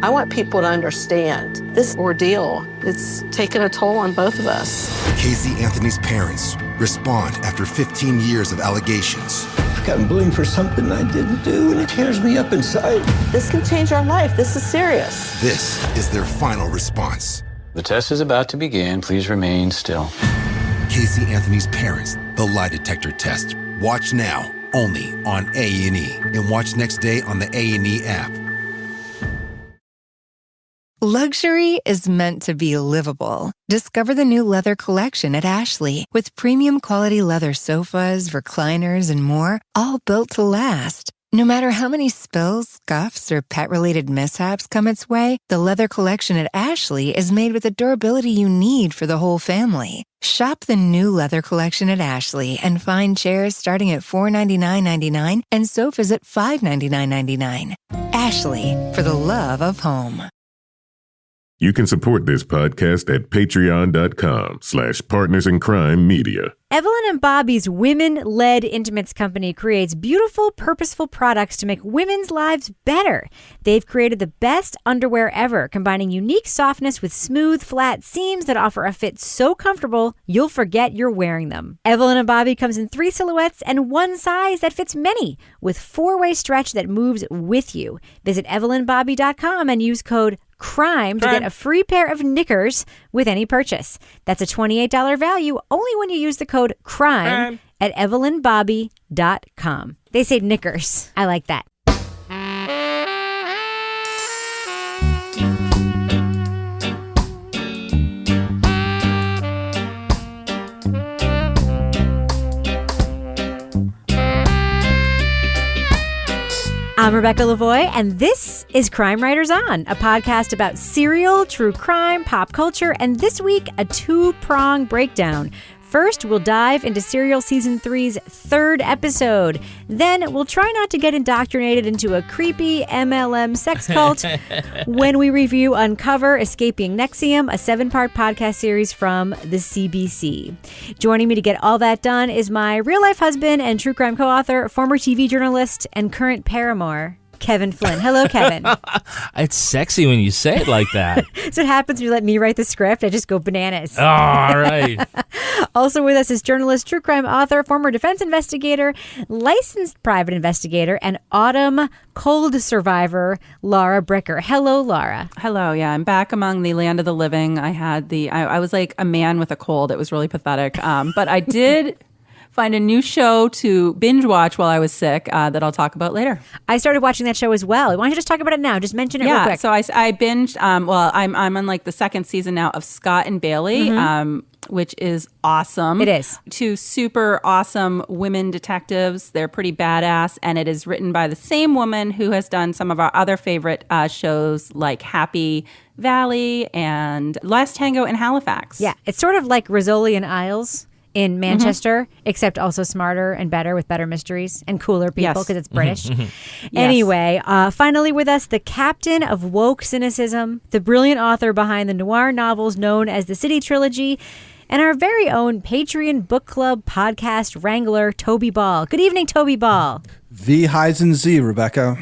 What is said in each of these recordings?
I want people to understand this ordeal. It's taken a toll on both of us. Casey Anthony's parents respond after 15 years of allegations. I've gotten blamed for something I didn't do, and it tears me up inside. This can change our life. This is serious. This is their final response. The test is about to begin. Please remain still. Casey Anthony's parents, the lie detector test. Watch now, only on A&E. And watch next day on the A&E app. Luxury is meant to be livable. Discover the new leather collection at Ashley with premium quality leather sofas, recliners, and more, all built to last. No matter how many spills, scuffs, or pet-related mishaps come its way, the leather collection at Ashley is made with the durability you need for the whole family. Shop the new leather collection at Ashley and find chairs starting at $499.99 and sofas at $599.99. Ashley, for the love of home. You can support this podcast at patreon.com/partnersincrimemedia. Evelyn and Bobby's women-led intimates company creates beautiful, purposeful products to make women's lives better. They've created the best underwear ever, combining unique softness with smooth, flat seams that offer a fit so comfortable you'll forget you're wearing them. Evelyn and Bobby comes in 3 silhouettes and 1 size that fits many, with 4-way stretch that moves with you. Visit evelynbobby.com and use code CRIME to get a free pair of knickers with any purchase. That's a $28 value only when you use the code CRIME at evelynbobby.com. They say knickers. I like that. I'm Rebecca Lavoie, and this is Crime Writers On, a podcast about serial, true crime, pop culture, and this week, a 2-prong breakdown. First, we'll dive into Serial Season 3's 3rd episode. Then, we'll try not to get indoctrinated into a creepy MLM sex cult when we review Uncover, Escaping NXIVM, a 7-part podcast series from the CBC. Joining me to get all that done is my real-life husband and true crime co-author, former TV journalist, and current paramour, Kevin Flynn. Hello, Kevin. It's sexy when you say it like that. That's what happens when you let me write the script. I just go bananas. Oh, all right. Also with us is journalist, true crime author, former defense investigator, licensed private investigator, and autumn cold survivor, Laura Bricker. Hello, Laura. Hello. Yeah, I'm back among the land of the living. I was like a man with a cold. It was really pathetic. But I did find a new show to binge watch while I was sick that I'll talk about later. I started watching that show as well. Why don't you just talk about it now? Just mention it real quick. So I binged, I'm on like the 2nd season now of Scott and Bailey, which is awesome. It is. 2 super awesome women detectives. They're pretty badass, and it is written by the same woman who has done some of our other favorite shows like Happy Valley and Last Tango in Halifax. Yeah, it's sort of like Rizzoli and Isles in Manchester, except also smarter and better with better mysteries and cooler people because it's British. Anyway, finally with us, the captain of woke cynicism, the brilliant author behind the noir novels known as the City Trilogy, and our very own Patreon book club podcast wrangler, Toby Ball. Good evening, Toby Ball. V Heisen Z, Rebecca.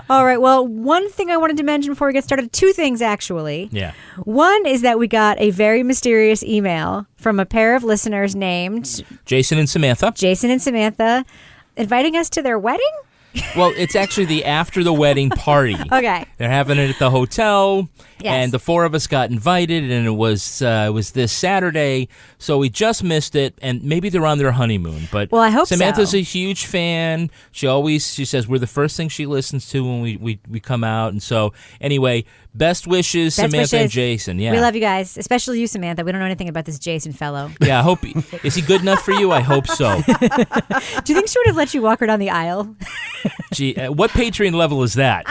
All right. Well, one thing I wanted to mention before we get started, 2 things actually. Yeah. One is that we got a very mysterious email from a pair of listeners named Jason and Samantha, inviting us to their wedding. Well, it's actually the after the wedding party. Okay. They're having it at the hotel, Yes. and the 4 of us got invited, and it was this Saturday, so we just missed it, and maybe they're on their honeymoon. But well, I hope Samantha's so. a huge fan. She says we're the first thing she listens to when we come out, and so anyway, best wishes, Samantha and Jason. Yeah, we love you guys, especially you, Samantha. We don't know anything about this Jason fellow. Yeah, I hope is he good enough for you? I hope so. Do you think she would have let you walk her down the aisle? Gee, what Patreon level is that?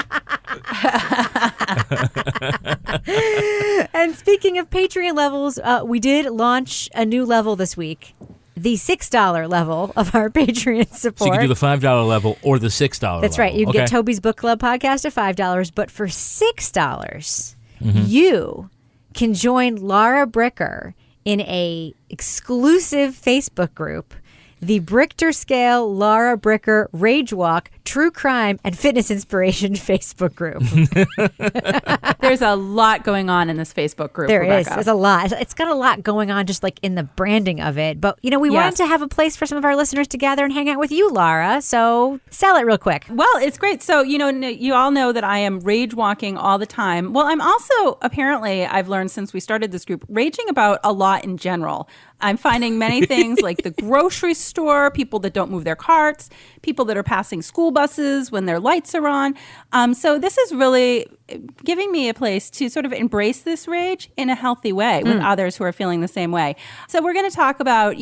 And speaking of Patreon levels, we did launch a new level this week. The $6 level of our Patreon support. So you can do the $5 level or the $6 level. That's right. You can get Toby's Book Club podcast at $5, but for $6, you can join Laura Bricker in a exclusive Facebook group the Brichter Scale Laura Bricker Rage Walk True Crime and Fitness Inspiration Facebook group. There's a lot going on in this Facebook group, There Rebecca. is. There's a lot. It's got a lot going on just like in the branding of it. But, we wanted to have a place for some of our listeners to gather and hang out with you, Laura. So sell it real quick. Well, it's great. So, you all know that I am rage walking all the time. Well, I'm also, apparently, I've learned since we started this group, raging about a lot in general. I'm finding many things like the grocery store, people that don't move their carts, people that are passing school buses when their lights are on. So this is really giving me a place to sort of embrace this rage in a healthy way with others who are feeling the same way. So we're going to talk about,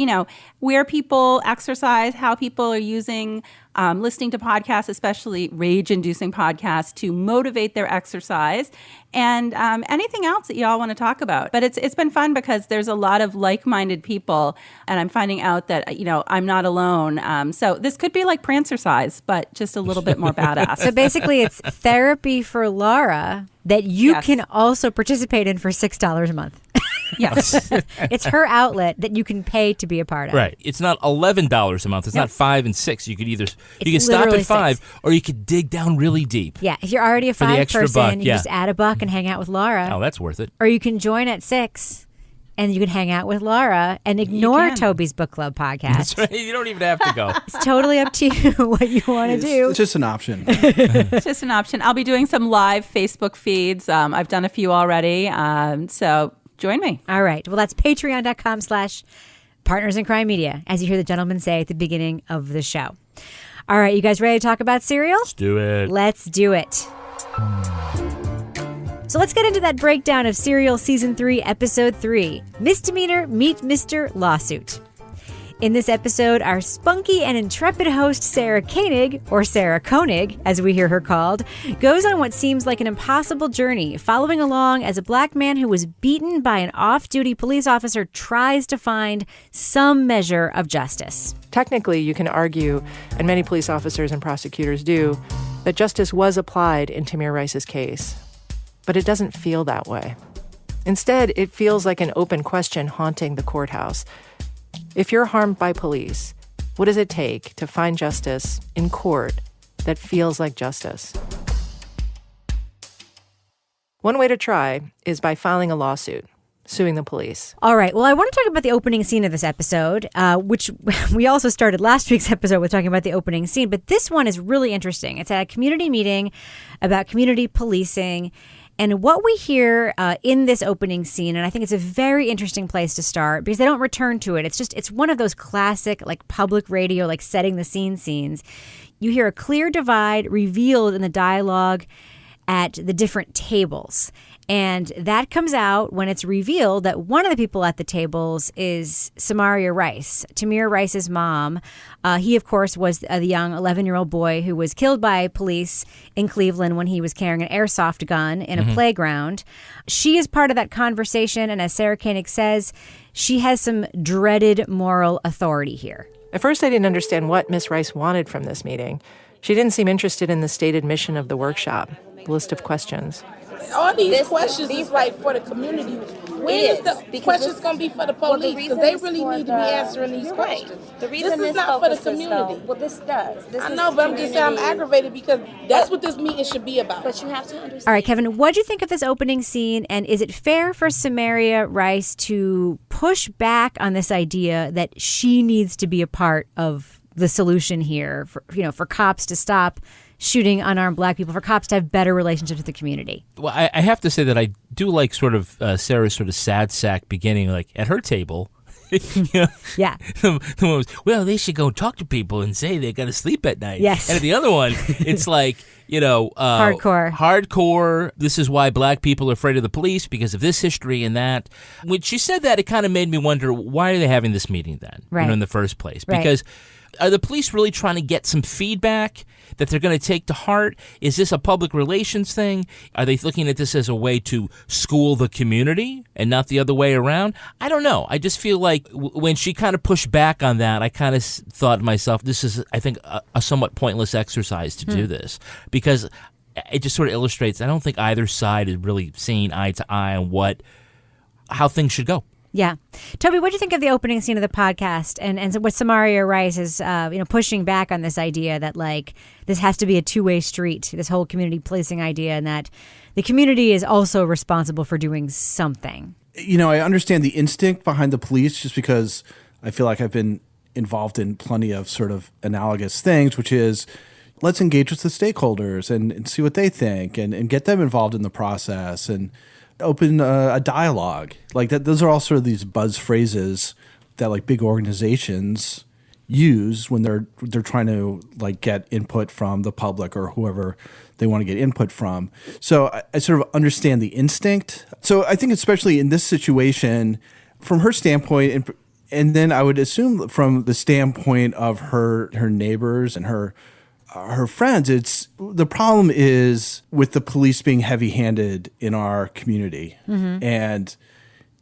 where people exercise, how people are using listening to podcasts, especially rage-inducing podcasts, to motivate their exercise, and anything else that you all want to talk about. But it's been fun because there's a lot of like-minded people, and I'm finding out that I'm not alone. So this could be like Prancercise, but just a little bit more badass. So basically, it's therapy for Laura that you can also participate in for $6 a month. Yes. It's her outlet that you can pay to be a part of. Right. It's not $11 a month. It's not $5 and $6. You could either you can stop literally at $5 $6. or you could dig down really deep. Yeah. If you're already a For the $5 extra person, buck, you yeah. just add $1 and hang out with Laura. Oh, that's worth it. Or you can join at $6 and you can hang out with Laura and ignore Toby's Book Club podcast. That's right. You don't even have to go. It's totally up to you what you want to do. It's just an option. It's just an option. I'll be doing some live Facebook feeds. I've done a few already. So join me. All right. Well, that's patreon.com/Partners in Crime Media, as you hear the gentleman say at the beginning of the show. All right. You guys ready to talk about Serial? Let's do it. Let's do it. So let's get into that breakdown of Serial Season 3, Episode 3, Misdemeanor Meet Mr. Lawsuit. In this episode, our spunky and intrepid host, Sarah Koenig, or Sarah Koenig, as we hear her called, goes on what seems like an impossible journey, following along as a black man who was beaten by an off-duty police officer tries to find some measure of justice. Technically, you can argue, and many police officers and prosecutors do, that justice was applied in Tamir Rice's case. But it doesn't feel that way. Instead, it feels like an open question haunting the courthouse. If you're harmed by police, what does it take to find justice in court that feels like justice? One way to try is by filing a lawsuit, suing the police. All right. Well, I want to talk about the opening scene of this episode, which we also started last week's episode with talking about the opening scene. But this one is really interesting. It's at a community meeting about community policing. And what we hear in this opening scene, and I think it's a very interesting place to start because they don't return to it. It's one of those classic like public radio, like setting the scene scenes. You hear a clear divide revealed in the dialogue at the different tables. And that comes out when it's revealed that one of the people at the tables is Samaria Rice, Tamir Rice's mom. He, of course, was the young 11-year-old boy who was killed by police in Cleveland when he was carrying an airsoft gun in a playground. She is part of that conversation, and as Sarah Koenig says, she has some dreaded moral authority here. At first, I didn't understand what Miss Rice wanted from this meeting. She didn't seem interested in the stated mission of the workshop, the list of questions. All these questions is like for the community. When is the questions going to be for the police? Because they really need to be answering these questions. The reason this is not for the community. This does. I know, but I'm just saying I'm aggravated because that's what this meeting should be about. But you have to understand. All right, Kevin, what do you think of this opening scene? And is it fair for Samaria Rice to push back on this idea that she needs to be a part of the solution here for cops to stop shooting unarmed black people, for cops to have better relationships with the community? Well, I have to say that I do like sort of Sarah's sort of sad sack beginning, like at her table. Yeah. The one was, well, they should go talk to people and say they got to sleep at night. Yes. And at the other one, it's like, hardcore. This is why black people are afraid of the police because of this history and that. When she said that, it kind of made me wonder, why are they having this meeting then? Right. In the first place? Right. Because are the police really trying to get some feedback that they're going to take to heart? Is this a public relations thing? Are they looking at this as a way to school the community and not the other way around? I don't know. I just feel like when she kind of pushed back on that, I kind of thought to myself, this is, I think, a somewhat pointless exercise to do this, because it just sort of illustrates, I don't think either side is really seeing eye to eye on how things should go. Yeah. Toby, what do you think of the opening scene of the podcast and what Samaria Rice is, pushing back on this idea that, like, this has to be a two-way street, this whole community policing idea, and that the community is also responsible for doing something? I understand the instinct behind the police just because I feel like I've been involved in plenty of sort of analogous things, which is let's engage with the stakeholders and see what they think and get them involved in the process and open a dialogue. Like that, those are all sort of these buzz phrases that like big organizations use when they're trying to like get input from the public or whoever they want to get input from. So I sort of understand the instinct. So I think especially in this situation, from her standpoint, and then I would assume from the standpoint of her neighbors and her friends, it's the problem is with the police being heavy-handed in our community. Mm-hmm. And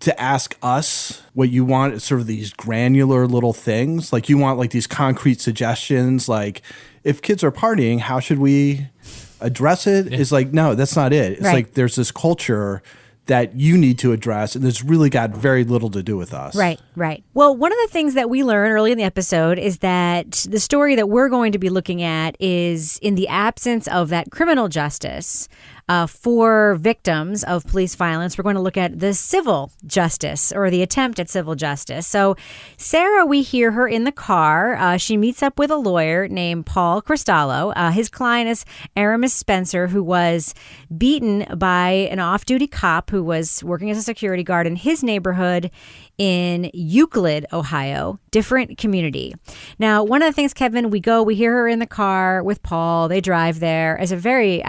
to ask us what you want is sort of these granular little things. Like you want like these concrete suggestions, like if kids are partying, how should we address it? Yeah. It's like, no, that's not it. It's like there's this culture that you need to address, and it's really got very little to do with us. Right. Well, one of the things that we learn early in the episode is that the story that we're going to be looking at is in the absence of that criminal justice for victims of police violence. We're going to look at the civil justice or the attempt at civil justice. So Sarah, we hear her in the car. She meets up with a lawyer named Paul Cristallo. His client is Aramis Spencer, who was beaten by an off-duty cop who was working as a security guard in his neighborhood in Euclid, Ohio, different community. Now, one of the things, Kevin, we hear her in the car with Paul. They drive there as a very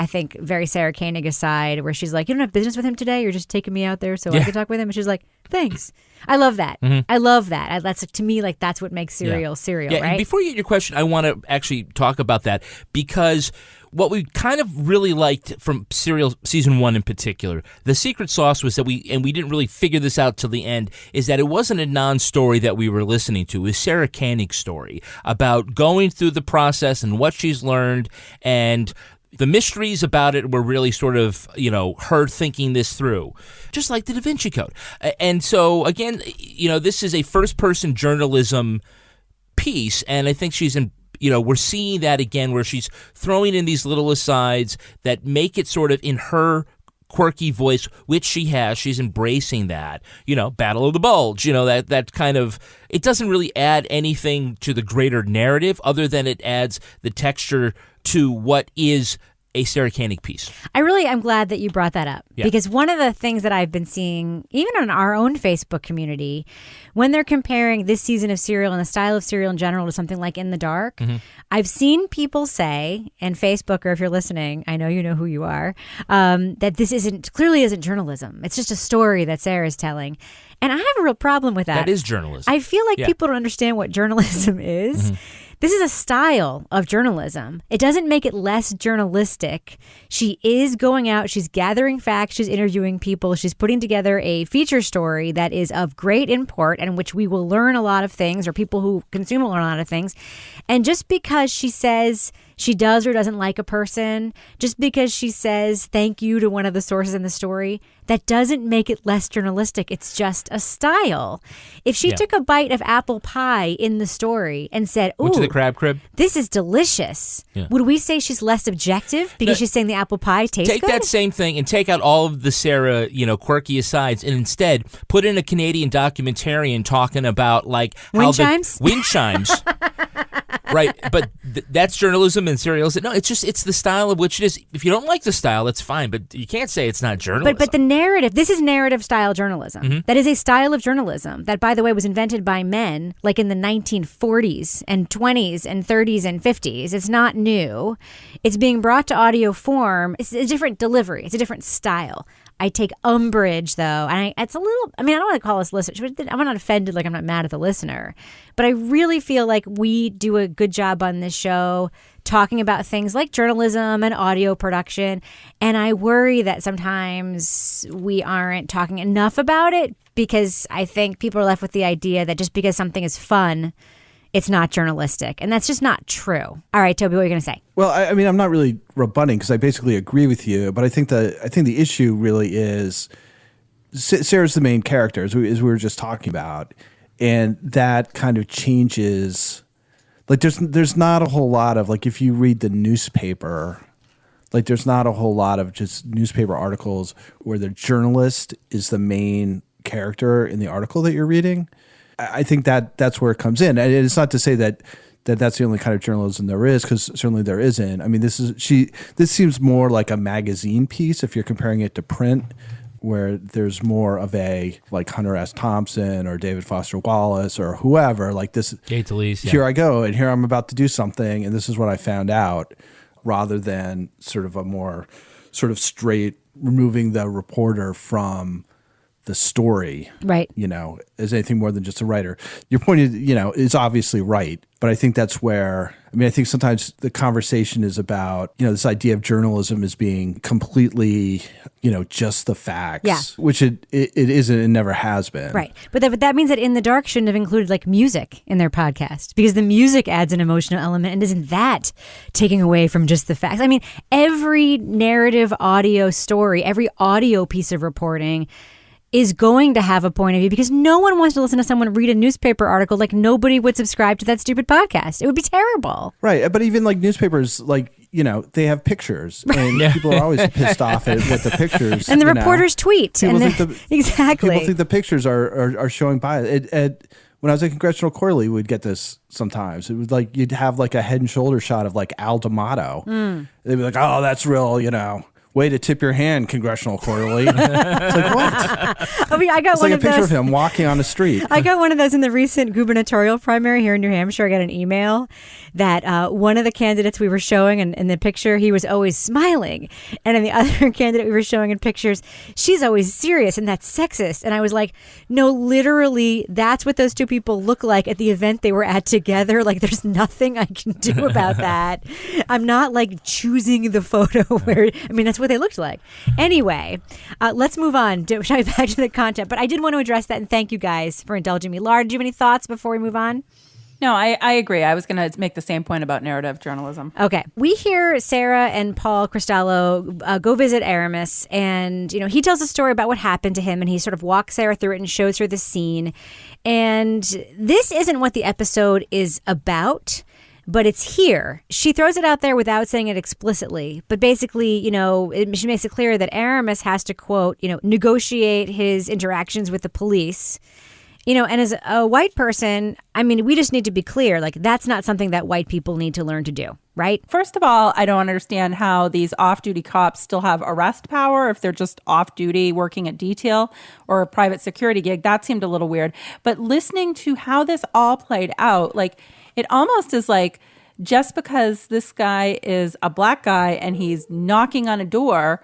Sarah Koenig aside, where she's like, you don't have business with him today? You're just taking me out there so I can talk with him? And she's like, thanks. I love that. Mm-hmm. I love that. That's to me, like, that's what makes serial, right? And before you get your question, I want to actually talk about that because what we kind of really liked from Serial Season 1 in particular, the secret sauce was that we didn't really figure this out till the end, is that it wasn't a non-story that we were listening to. It was Sarah Koenig's story about going through the process and what she's learned, and the mysteries about it were really sort of, her thinking this through, just like the Da Vinci Code. And so, again, this is a first-person journalism piece, and I think she's in we're seeing that again where she's throwing in these little asides that make it sort of in her quirky voice, which she has. She's embracing that, Battle of the Bulge, that kind of, it doesn't really add anything to the greater narrative other than it adds the texture to what is a Sarah Koenig piece. I'm glad that you brought that up because one of the things that I've been seeing, even on our own Facebook community, when they're comparing this season of Serial and the style of Serial in general to something like In the Dark, mm-hmm. I've seen people say, and Facebook, or if you're listening, I know you know who you are, that this clearly isn't journalism. It's just a story that Sarah's telling. And I have a real problem with that. That is journalism. I feel like people don't understand what journalism is. Mm-hmm. This is a style of journalism. It doesn't make it less journalistic. She is going out, she's gathering facts, she's interviewing people, she's putting together a feature story that is of great import and in which we will learn a lot of things, or people who consume will learn a lot of things. And just because she says she does or doesn't like a person, just because she says thank you to one of the sources in the story, that doesn't make it less journalistic. It's just a style. If she took a bite of apple pie in the story and said, ooh, went to the crab crib, this is delicious, would we say she's less objective because she's saying the apple pie tastes good? Take that same thing and take out all of the Sarah, quirky asides, and instead put in a Canadian documentarian talking about like wind chimes? Wind chimes. Right, but that's journalism and Serial. No, it's the style of which it is. If you don't like the style, that's fine, but you can't say it's not journalism. But the narrative, this is narrative style journalism. Mm-hmm. That is a style of journalism that, by the way, was invented by men like in the 1940s and 20s and 30s and 50s. It's not new. It's being brought to audio form. It's a different delivery. It's a different style. I take umbrage, though, and I don't want to call us listeners. I'm not offended, like I'm not mad at the listener. But I really feel like we do a good job on this show talking about things like journalism and audio production. And I worry that sometimes we aren't talking enough about it because I think people are left with the idea that just because something is fun, it's not journalistic. And that's just not true. All right, Toby, what are you going to say? Well, I'm not really rebutting because I basically agree with you. But I think the issue really is Sarah's the main character, as we were just talking about, and that kind of changes. Like there's not a whole lot of, like, if you read the newspaper, like there's not a whole lot of just newspaper articles where the journalist is the main character in the article that you're reading. I think that's where it comes in. And it's not to say that that's the only kind of journalism there is, because certainly there isn't. I mean, this seems more like a magazine piece if you're comparing it to print, where there's more of a, like, Hunter S. Thompson or David Foster Wallace or whoever, like this. Gay Talese, yeah. Here I go, and here I'm about to do something, and this is what I found out, rather than sort of a more sort of straight removing the reporter from the story, right? As anything more than just a writer. Your point is obviously right, but I think that's where, I think sometimes the conversation is about, this idea of journalism as being completely, just the facts, which it isn't and never has been. Right. But that means that In the Dark shouldn't have included, like, music in their podcast, because the music adds an emotional element, and isn't that taking away from just the facts? I mean, every narrative audio story, every audio piece of reporting is going to have a point of view, because no one wants to listen to someone read a newspaper article. Like, nobody would subscribe to that stupid podcast. It would be terrible. Right. But even, like, newspapers, like, they have pictures, and people are always pissed off at what the pictures. And the reporters tweet. Exactly. People think the pictures are showing bias. When I was at Congressional Quarterly, we'd get this sometimes. It was like you'd have, like, a head and shoulder shot of, like, Al D'Amato. They'd be like, oh, that's real, way to tip your hand, Congressional Quarterly. It's like, what? I got it's one like of a picture those. of him walking on the street. I got one of those in the recent gubernatorial primary here in New Hampshire. I got an email that one of the candidates we were showing, and in the picture, he was always smiling. And in the other candidate we were showing in pictures, she's always serious, and that's sexist. And I was like, no, literally, that's what those two people look like at the event they were at together. Like, there's nothing I can do about that. I'm not, like, choosing the photo where, that's what they looked like. Anyway, let's move on back to the content. But I did want to address that, and thank you guys for indulging me. Laura, do you have any thoughts before we move on? No, I agree. I was going to make the same point about narrative journalism. Okay. We hear Sarah and Paul Cristallo go visit Aramis, and, he tells a story about what happened to him, and he sort of walks Sarah through it and shows her the scene. And this isn't what the episode is about, but it's here. She throws it out there without saying it explicitly. But basically, she makes it clear that Aramis has to, quote, negotiate his interactions with the police. And as a white person, we just need to be clear, like, that's not something that white people need to learn to do, right? First of all, I don't understand how these off-duty cops still have arrest power if they're just off-duty working at detail or a private security gig. That seemed a little weird. But listening to how this all played out, like, it almost is like, just because this guy is a black guy and he's knocking on a door,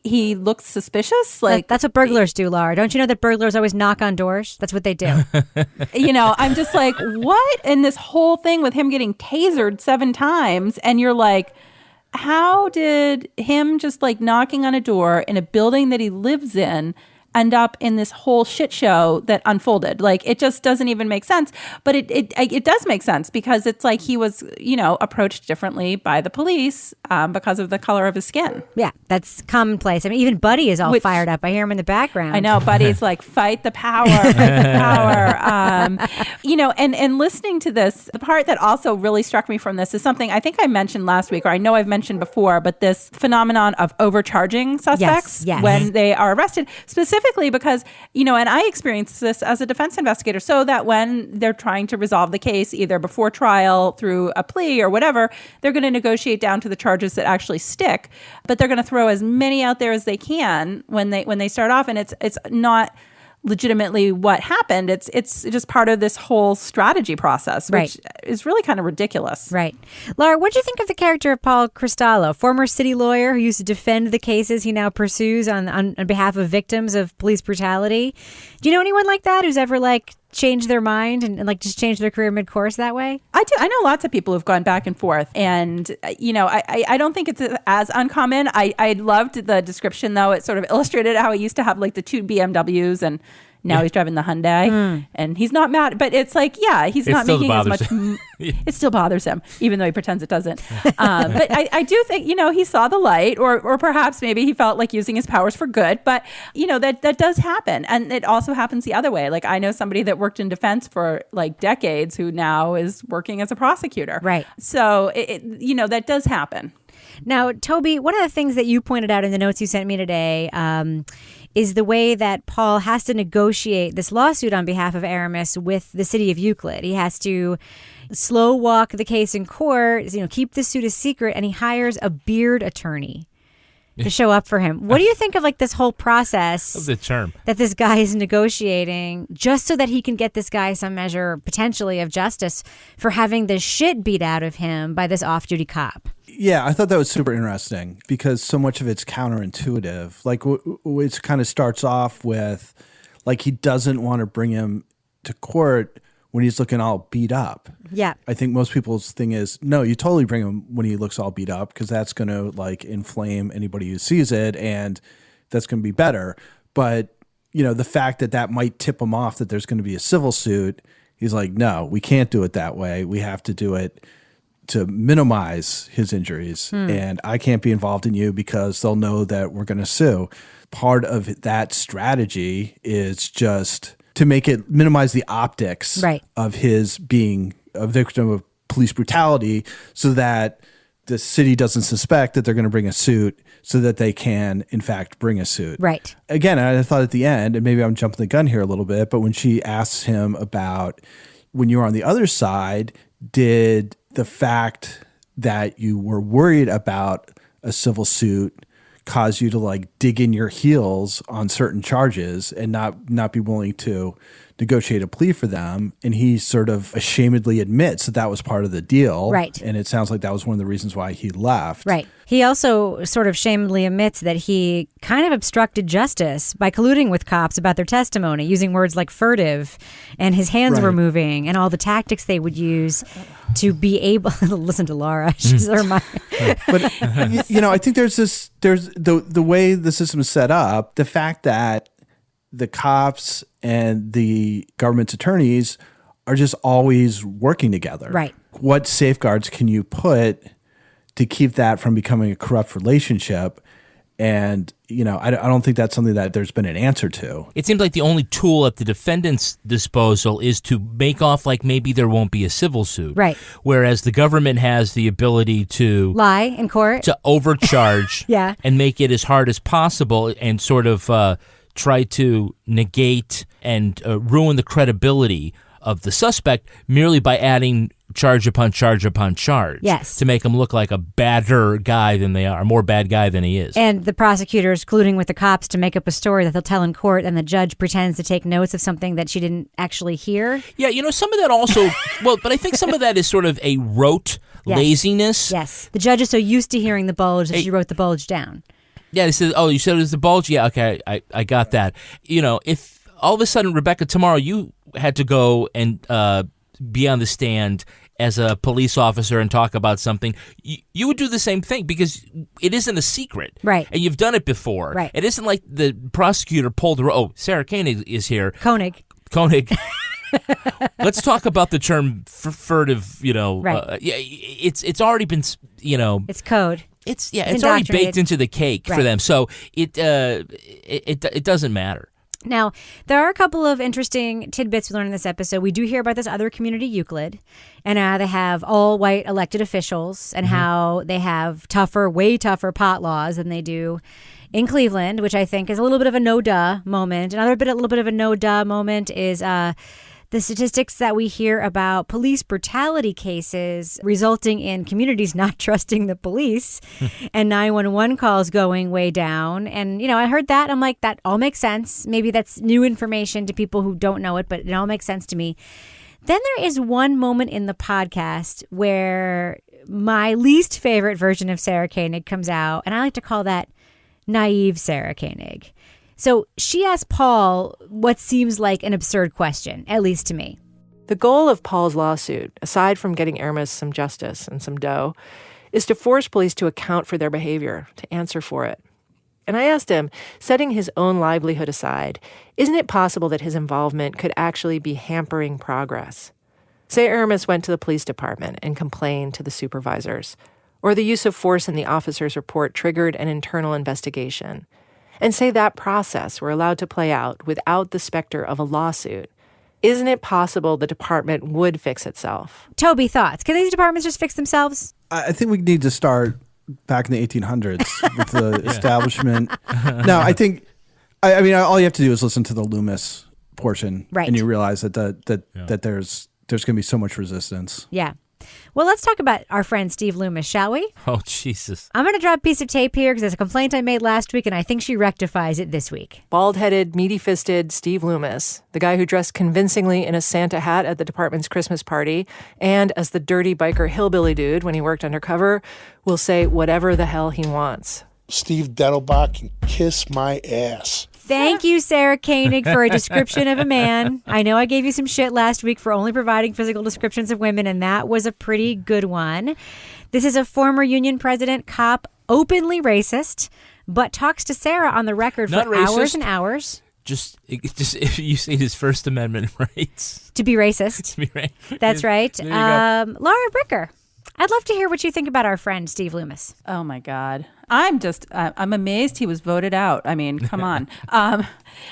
he looks suspicious. Like, that's what burglars do, Laura. Don't you know that burglars always knock on doors? That's what they do. I'm just like, what? And this whole thing with him getting tasered 7 times, and you're like, how did him just, like, knocking on a door in a building that he lives in end up in this whole shit show that unfolded? Like, it just doesn't even make sense. But it does make sense, because it's like he was, approached differently by the police because of the color of his skin. Yeah, that's commonplace. Even Buddy is all fired up. I hear him in the background. I know. Buddy's like, fight the power, fight the power. And listening to this, the part that also really struck me from this is something I think I mentioned last week, or I know I've mentioned before, but this phenomenon of overcharging suspects when they are arrested, specifically because, and I experienced this as a defense investigator, so that when they're trying to resolve the case, either before trial, through a plea or whatever, they're going to negotiate down to the charges that actually stick, but they're going to throw as many out there as they can when they start off, and it's not legitimately what happened. It's just part of this whole strategy process, which is really kind of ridiculous. Right. Laura, what do you think of the character of Paul Cristallo, former city lawyer who used to defend the cases he now pursues on behalf of victims of police brutality? Do you know anyone like that who's ever, like, changed their mind and like just changed their career mid-course that way? I do. I know lots of people who've gone back and forth, and I don't think it's as uncommon. I loved the description, though. It sort of illustrated how he used to have, like, the 2 BMWs, and Now he's driving the Hyundai, and he's not mad. But it's like, he's not making as much. It still bothers him, even though he pretends it doesn't. But I do think, he saw the light, or perhaps maybe he felt like using his powers for good. But, that does happen. And it also happens the other way. Like, I know somebody that worked in defense for like decades who now is working as a prosecutor. Right. So, that does happen. Now, Toby, one of the things that you pointed out in the notes you sent me today is the way that Paul has to negotiate this lawsuit on behalf of Aramis with the city of Euclid. He has to slow walk the case in court, keep the suit a secret, and he hires a beard attorney to show up for him. What do you think of like this whole process of the term that this guy is negotiating just so that he can get this guy some measure potentially of justice for having the shit beat out of him by this off-duty cop? Yeah, I thought that was super interesting because so much of it's counterintuitive. Like it kind of starts off with like he doesn't want to bring him to court when he's looking all beat up. Yeah. I think most people's thing is, no, you totally bring him when he looks all beat up because that's going to like inflame anybody who sees it and that's going to be better. But, the fact that might tip him off that there's going to be a civil suit, he's like, no, we can't do it that way. We have to do it to minimize his injuries. And I can't be involved in you because they'll know that we're going to sue. Part of that strategy is just to make it minimize the optics of his being a victim of police brutality so that the city doesn't suspect that they're going to bring a suit so that they can, in fact, bring a suit. Right. Again, I thought at the end, and maybe I'm jumping the gun here a little bit, but when she asks him about when you were on the other side, did the fact that you were worried about a civil suit cause you to like dig in your heels on certain charges and not be willing to negotiate a plea for them? And he sort of ashamedly admits that was part of the deal. Right. And it sounds like that was one of the reasons why he left. Right. He also sort of shamedly admits that he kind of obstructed justice by colluding with cops about their testimony, using words like furtive, and his hands were moving, and all the tactics they would use to be able to listen to Laura. She's our mind. But I think there's the way the system is set up, the fact that the cops and the government's attorneys are just always working together. Right. What safeguards can you put to keep that from becoming a corrupt relationship? And, I don't think that's something that there's been an answer to. It seems like the only tool at the defendant's disposal is to make off like maybe there won't be a civil suit. Right. Whereas the government has the ability to lie in court, to overcharge yeah, and make it as hard as possible and sort of try to negate and ruin the credibility of the suspect merely by adding charge upon charge upon charge. Yes. To make him look like a badder guy than they are, a more bad guy than he is. And the prosecutors colluding with the cops to make up a story that they'll tell in court, and the judge pretends to take notes of something that she didn't actually hear. Yeah, some of that also, but I think some of that is sort of a rote laziness. Yes. The judge is so used to hearing the bulge that she wrote the bulge down. Yeah, they said, oh, you said it was the bulge? Yeah, okay, I got that. If all of a sudden, Rebecca, tomorrow you had to go and be on the stand as a police officer and talk about something, you would do the same thing because it isn't a secret. Right. And you've done it before. Right. It isn't like the prosecutor pulled her, oh, Sarah Koenig is here. Koenig. Let's talk about the term furtive, Right. It's already been, It's code. It's already baked into the cake for them. So it doesn't matter. Now, there are a couple of interesting tidbits we learned in this episode. We do hear about this other community, Euclid, and they have all white elected officials and how they have way tougher pot laws than they do in Cleveland, which I think is a little bit of a no-duh moment. A little bit of a no-duh moment is the statistics that we hear about police brutality cases resulting in communities not trusting the police and 911 calls going way down. And, I heard that. I'm like, that all makes sense. Maybe that's new information to people who don't know it, but it all makes sense to me. Then there is one moment in the podcast where my least favorite version of Sarah Koenig comes out, and I like to call that naive Sarah Koenig. So she asked Paul what seems like an absurd question, at least to me. The goal of Paul's lawsuit, aside from getting Aramis some justice and some dough, is to force police to account for their behavior, to answer for it. And I asked him, setting his own livelihood aside, isn't it possible that his involvement could actually be hampering progress? Say Aramis went to the police department and complained to the supervisors, or the use of force in the officer's report triggered an internal investigation. And say that process were allowed to play out without the specter of a lawsuit. Isn't it possible the department would fix itself? Toby, thoughts? Can these departments just fix themselves? I think we need to start back in the 1800s with the establishment. No, I think, I mean, all you have to do is listen to the Loomis portion, right, and you realize that there's going to be so much resistance. Yeah. Well, let's talk about our friend Steve Loomis, shall we? Oh, Jesus. I'm going to drop a piece of tape here because there's a complaint I made last week, and I think she rectifies it this week. Bald-headed, meaty-fisted Steve Loomis, the guy who dressed convincingly in a Santa hat at the department's Christmas party and as the dirty biker hillbilly dude when he worked undercover, will say whatever the hell he wants. Steve Dettelbach can kiss my ass. Thank you, Sarah Koenig, for a description of a man. I know I gave you some shit last week for only providing physical descriptions of women, and that was a pretty good one. This is a former union president, cop, openly racist, but talks to Sarah on the record for hours and hours. Just if you say his First Amendment rights. To be racist. To be right. That's right. There you go. Laura Bricker, I'd love to hear what you think about our friend Steve Loomis. Oh, my God. I'm amazed he was voted out. I mean, come on.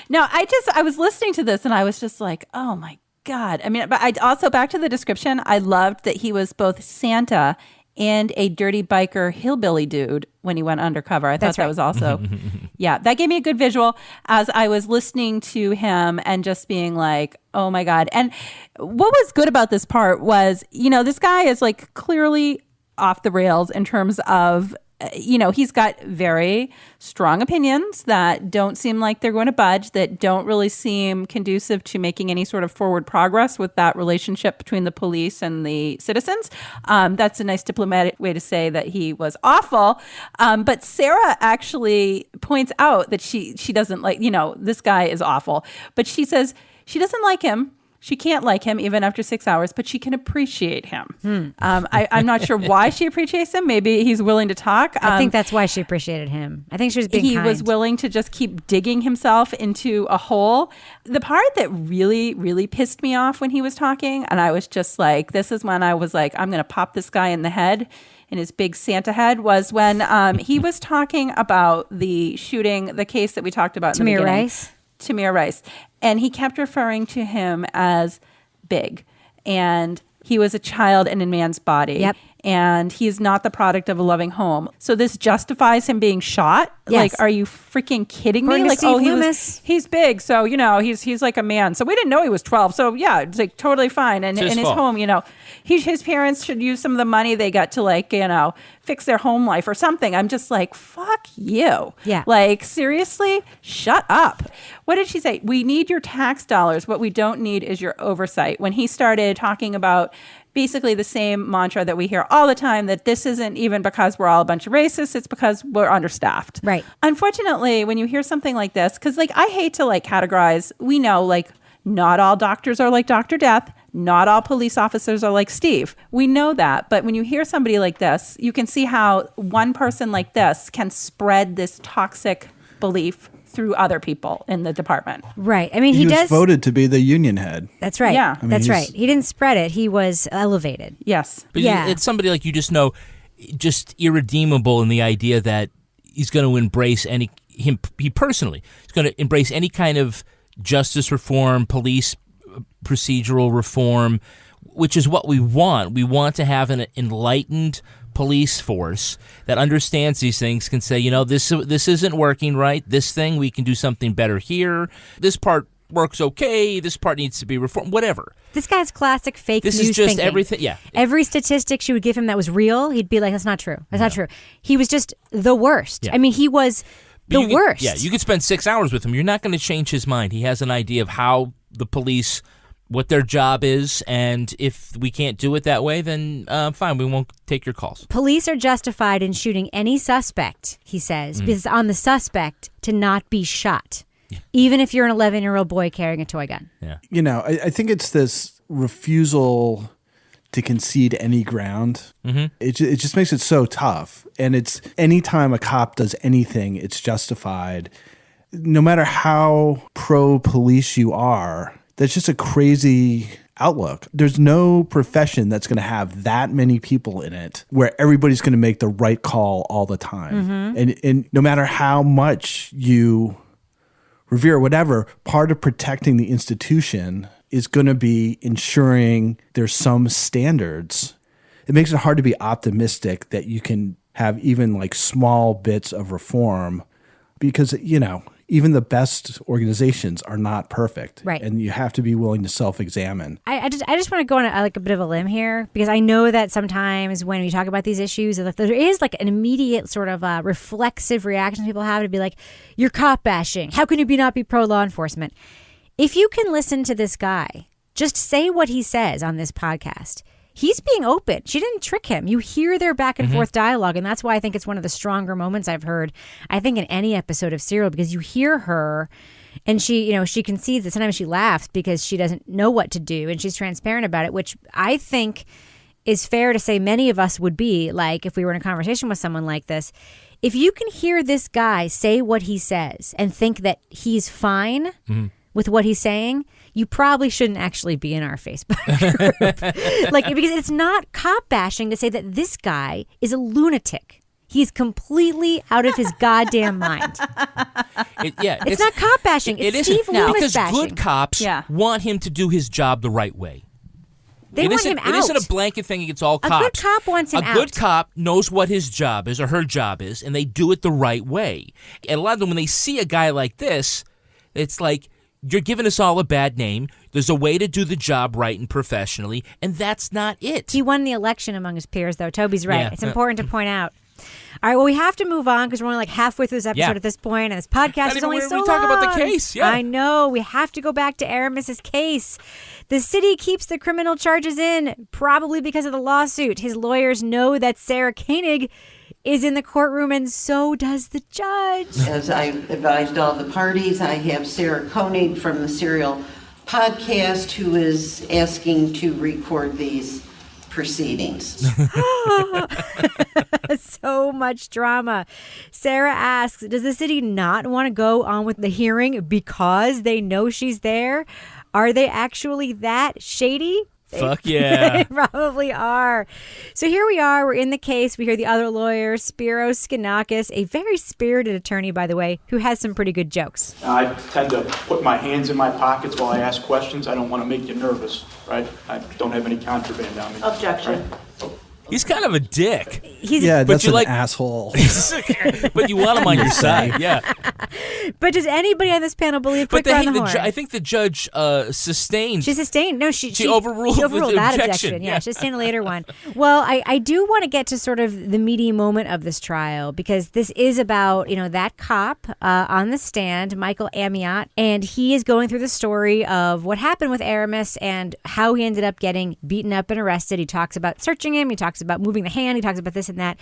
No, I was listening to this and I was just like, oh, my God. I mean, but I also, back to the description, I loved that he was both Santa and a dirty biker hillbilly dude when he went undercover. I thought that was also, yeah, that gave me a good visual as I was listening to him and just being like, oh my God. And what was good about this part was, this guy is like clearly off the rails in terms of, he's got very strong opinions that don't seem like they're going to budge, that don't really seem conducive to making any sort of forward progress with that relationship between the police and the citizens. That's a nice diplomatic way to say that he was awful. But Sarah actually points out that she doesn't like, this guy is awful. But she says she doesn't like him. She can't like him even after 6 hours, but she can appreciate him. I'm not sure why she appreciates him. Maybe he's willing to talk. I think that's why she appreciated him. I think she was being kind. He was willing to just keep digging himself into a hole. The part that really, really pissed me off when he was talking, and I was just like, this is when I was like, I'm going to pop this guy in the head, in his big Santa head, was when he was talking about the shooting, the case that we talked about in the beginning. Tamir Rice. And he kept referring to him as big. And he was a child in a man's body. Yep. And he's not the product of a loving home. So this justifies him being shot? Yes. Like, are you freaking kidding me? Like, Steve Loomis. He's big. So, he's like a man. So we didn't know he was 12. So yeah, it's like totally fine. And in his home, his parents should use some of the money they got to fix their home life or something. I'm just like, fuck you. Yeah. Like, seriously, shut up. What did she say? We need your tax dollars. What we don't need is your oversight. When he started talking about basically the same mantra that we hear all the time, that this isn't even because we're all a bunch of racists, it's because we're understaffed. Right. Unfortunately, when you hear something like this, because I hate to categorize, we know not all doctors are like Dr. Death, not all police officers are like Steve. We know that. But when you hear somebody like this, you can see how one person like this can spread this toxic belief through other people in the department. Right. I mean, he was voted to be the union head. That's right. Yeah. That's right. He didn't spread it. He was elevated. Yes. But it's somebody like you just know, just irredeemable in the idea that he's going to embrace he personally is going to embrace any kind of justice reform, police procedural reform, which is what we want. We want to have an enlightened police force that understands these things, can say, this isn't working right. This thing, we can do something better here. This part works okay. This part needs to be reformed. Whatever. This guy's classic fake news thinking. This is just thinking. everything. Yeah. Every statistic she would give him that was real, he'd be like, that's not true. That's not true. He was just the worst. Yeah. I mean, he was the worst. You could spend 6 hours with him. You're not going to change his mind. He has an idea of how the police, what their job is, and if we can't do it that way, then fine, we won't take your calls. Police are justified in shooting any suspect, he says, because on the suspect to not be shot, even if you're an 11-year-old boy carrying a toy gun. Yeah. I think it's this refusal to concede any ground. It just makes it so tough. And it's anytime a cop does anything, it's justified. No matter how pro-police you are, that's just a crazy outlook. There's no profession that's going to have that many people in it where everybody's going to make the right call all the time. And no matter how much you revere whatever, part of protecting the institution is going to be ensuring there's some standards. It makes it hard to be optimistic that you can have even like small bits of reform because, you know, even the best organizations are not perfect. Right. And you have to be willing to self-examine. I just want to go on a bit of a limb here because I know that sometimes when we talk about these issues, there is like an immediate sort of reflexive reaction people have to be like, you're cop bashing. How can you not be pro law enforcement? If you can listen to this guy, just say what he says on this podcast. He's being open. She didn't trick him. You hear their back and forth dialogue, and that's why I think it's one of the stronger moments I've heard, I think, in any episode of Serial, because you hear her, and she concedes that sometimes she laughs because she doesn't know what to do, and she's transparent about it, which I think is fair to say many of us would be, like, if we were in a conversation with someone like this. If you can hear this guy say what he says and think that he's fine with what he's saying, you probably shouldn't actually be in our Facebook group. Like, because it's not cop bashing to say that this guy is a lunatic. He's completely out of his goddamn mind. It's not cop bashing. It's Steve Loomis because bashing. Good cops want him to do his job the right way. They want him out. It isn't a blanket thing against all cops. A good cop wants him out. A good cop knows what his job is or her job is, and they do it the right way. And a lot of them, when they see a guy like this, it's like, you're giving us all a bad name. There's a way to do the job right and professionally, and that's not it. He won the election among his peers, though. Toby's right. Yeah. It's important to point out. All right, well, we have to move on because we're only like halfway through this episode at this point, and this podcast is only so long. We talk about the case. Yeah. I know. We have to go back to Aramis's case. The city keeps the criminal charges in, probably because of the lawsuit. His lawyers know that Sarah Koenig is in the courtroom, and so does the judge. As I advised all the parties, I have Sarah Koenig from the Serial podcast who is asking to record these proceedings. So much drama. Sarah asks, does the city not want to go on with the hearing because they know she's there? Are they actually that shady? Fuck yeah. They probably are. So here we are. We're in the case. We hear the other lawyer, Spiro Skanakis, a very spirited attorney, by the way, who has some pretty good jokes. I tend to put my hands in my pockets while I ask questions. I don't want to make you nervous, right? I don't have any contraband on me. Objection. Right? He's kind of a dick. That's an asshole. But you want him on your side, yeah. But does anybody on this panel believe quick on the horn? I think the judge sustained. She sustained. No, she overruled that objection. Yeah, she sustained a later one. Well, I do want to get to sort of the meaty moment of this trial because this is about, that cop on the stand, Michael Amiot, and he is going through the story of what happened with Aramis and how he ended up getting beaten up and arrested. He talks about searching him. He talks about moving the hand. He talks about this and that.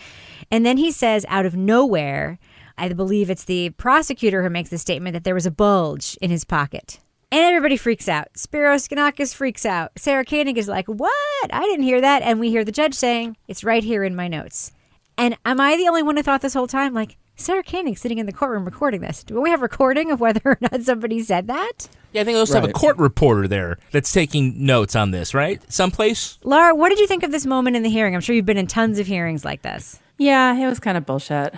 And then he says out of nowhere, I believe it's the prosecutor who makes the statement that there was a bulge in his pocket. And everybody freaks out. Spiro Skanakis freaks out. Sarah Koenig is like, what? I didn't hear that. And we hear the judge saying, it's right here in my notes. And am I the only one who thought this whole time, like, Sarah Koenig sitting in the courtroom recording this? Do we have recording of whether or not somebody said that? Yeah, I think they also have a court reporter there that's taking notes on this, right? Someplace? Laura, what did you think of this moment in the hearing? I'm sure you've been in tons of hearings like this. Yeah, it was kind of bullshit.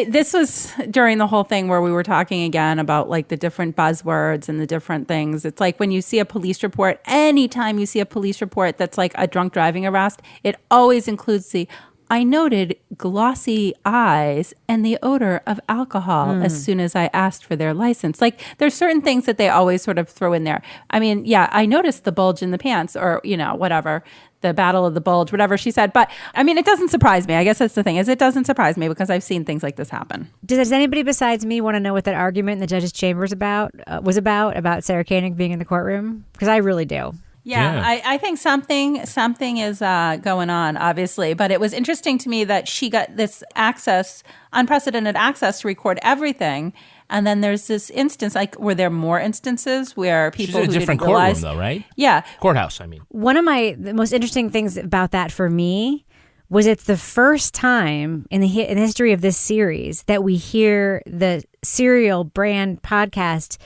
This was during the whole thing where we were talking again about like the different buzzwords and the different things. It's like when you see a police report, anytime you see a police report that's like a drunk driving arrest, it always includes I noted glossy eyes and the odor of alcohol as soon as I asked for their license. Like, there's certain things that they always sort of throw in there. I mean, yeah, I noticed the bulge in the pants or, whatever, the battle of the bulge, whatever she said. But, I mean, it doesn't surprise me. I guess that's the thing, is it doesn't surprise me because I've seen things like this happen. Does anybody besides me want to know what that argument in the judge's chambers was about Sarah Koenig being in the courtroom? Because I really do. Yeah. I think something is going on, obviously. But it was interesting to me that she got this unprecedented access to record everything. And then there's this instance, were there more instances where people She's in a different courtroom, though, right? Yeah. Courthouse, I mean. One of the most interesting things about that for me was it's the first time in the history of this series that we hear the Serial brand podcast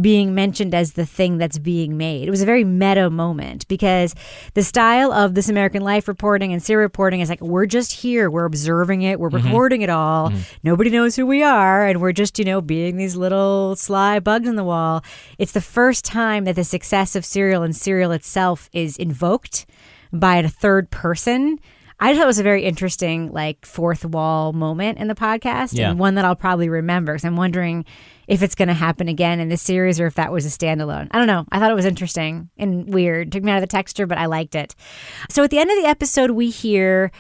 being mentioned as the thing that's being made. It was a very meta moment because the style of This American Life reporting and Serial reporting is like, we're just here, we're observing it, we're recording it all, nobody knows who we are, and we're just, being these little sly bugs in the wall. It's the first time that the success of Serial and Serial itself is invoked by a third person. I thought it was a very interesting, fourth wall moment in the podcast, and one that I'll probably remember because I'm wondering if it's going to happen again in this series or if that was a standalone. I don't know. I thought it was interesting and weird. Took me out of the texture, but I liked it. So at the end of the episode, we hear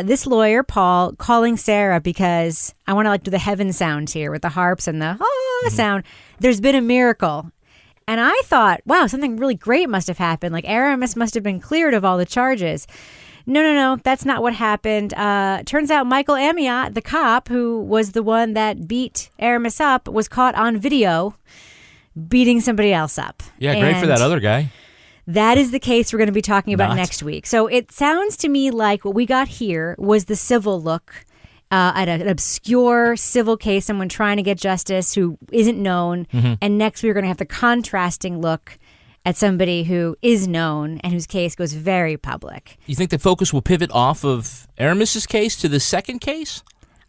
this lawyer, Paul, calling Sarah because I want to do the heaven sounds here with the harps and the sound. There's been a miracle. And I thought, wow, something really great must have happened. Aramis must have been cleared of all the charges. No, that's not what happened. Turns out Michael Amiot, the cop who was the one that beat Aramis up, was caught on video beating somebody else up. Yeah, great for that other guy. That is the case we're going to be talking about next week. So it sounds to me like what we got here was the civil look at an obscure civil case, someone trying to get justice who isn't known. And next we're going to have the contrasting look at somebody who is known and whose case goes very public. You think the focus will pivot off of Aramis's case to the second case?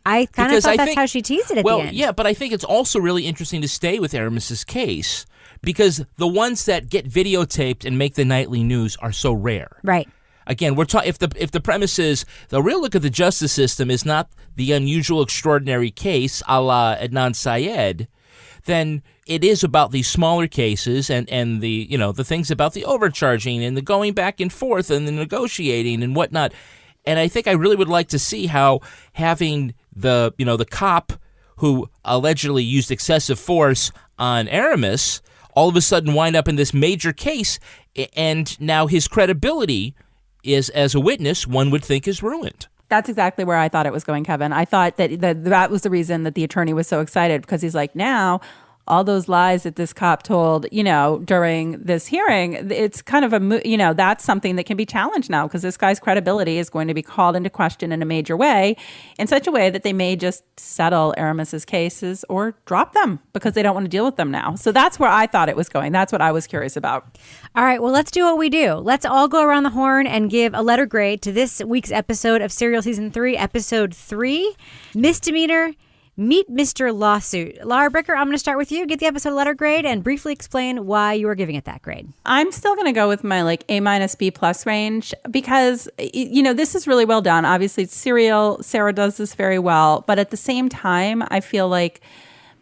I kind of thought that's how she teased it at the end. Well, yeah, but I think it's also really interesting to stay with Aramis's case because the ones that get videotaped and make the nightly news are so rare. Right. Again, we're if the premise is the real look at the justice system is not the unusual, extraordinary case a la Adnan Syed, then it is about these smaller cases and the the things about the overcharging and the going back and forth and the negotiating and whatnot. And I think I really would like to see how having the the cop who allegedly used excessive force on Aramis all of a sudden wind up in this major case, and now his credibility is as a witness, one would think, is ruined. That's exactly where I thought it was going, Kevin. I thought that was the reason that the attorney was so excited because he's like, now all those lies that this cop told, during this hearing, it's kind of that's something that can be challenged now because this guy's credibility is going to be called into question in a major way, in such a way that they may just settle Aramis's cases or drop them because they don't want to deal with them now. So that's where I thought it was going. That's what I was curious about. All right, well, let's do what we do. Let's all go around the horn and give a letter grade to this week's episode of Serial Season 3, Episode 3, Misdemeanor, Meet Mr. Lawsuit. Laura Bricker, I'm going to start with you. Get the episode letter grade and briefly explain why you are giving it that grade. I'm still going to go with my A- B+ range because, this is really well done. Obviously, it's Serial. Sarah does this very well. But at the same time, I feel like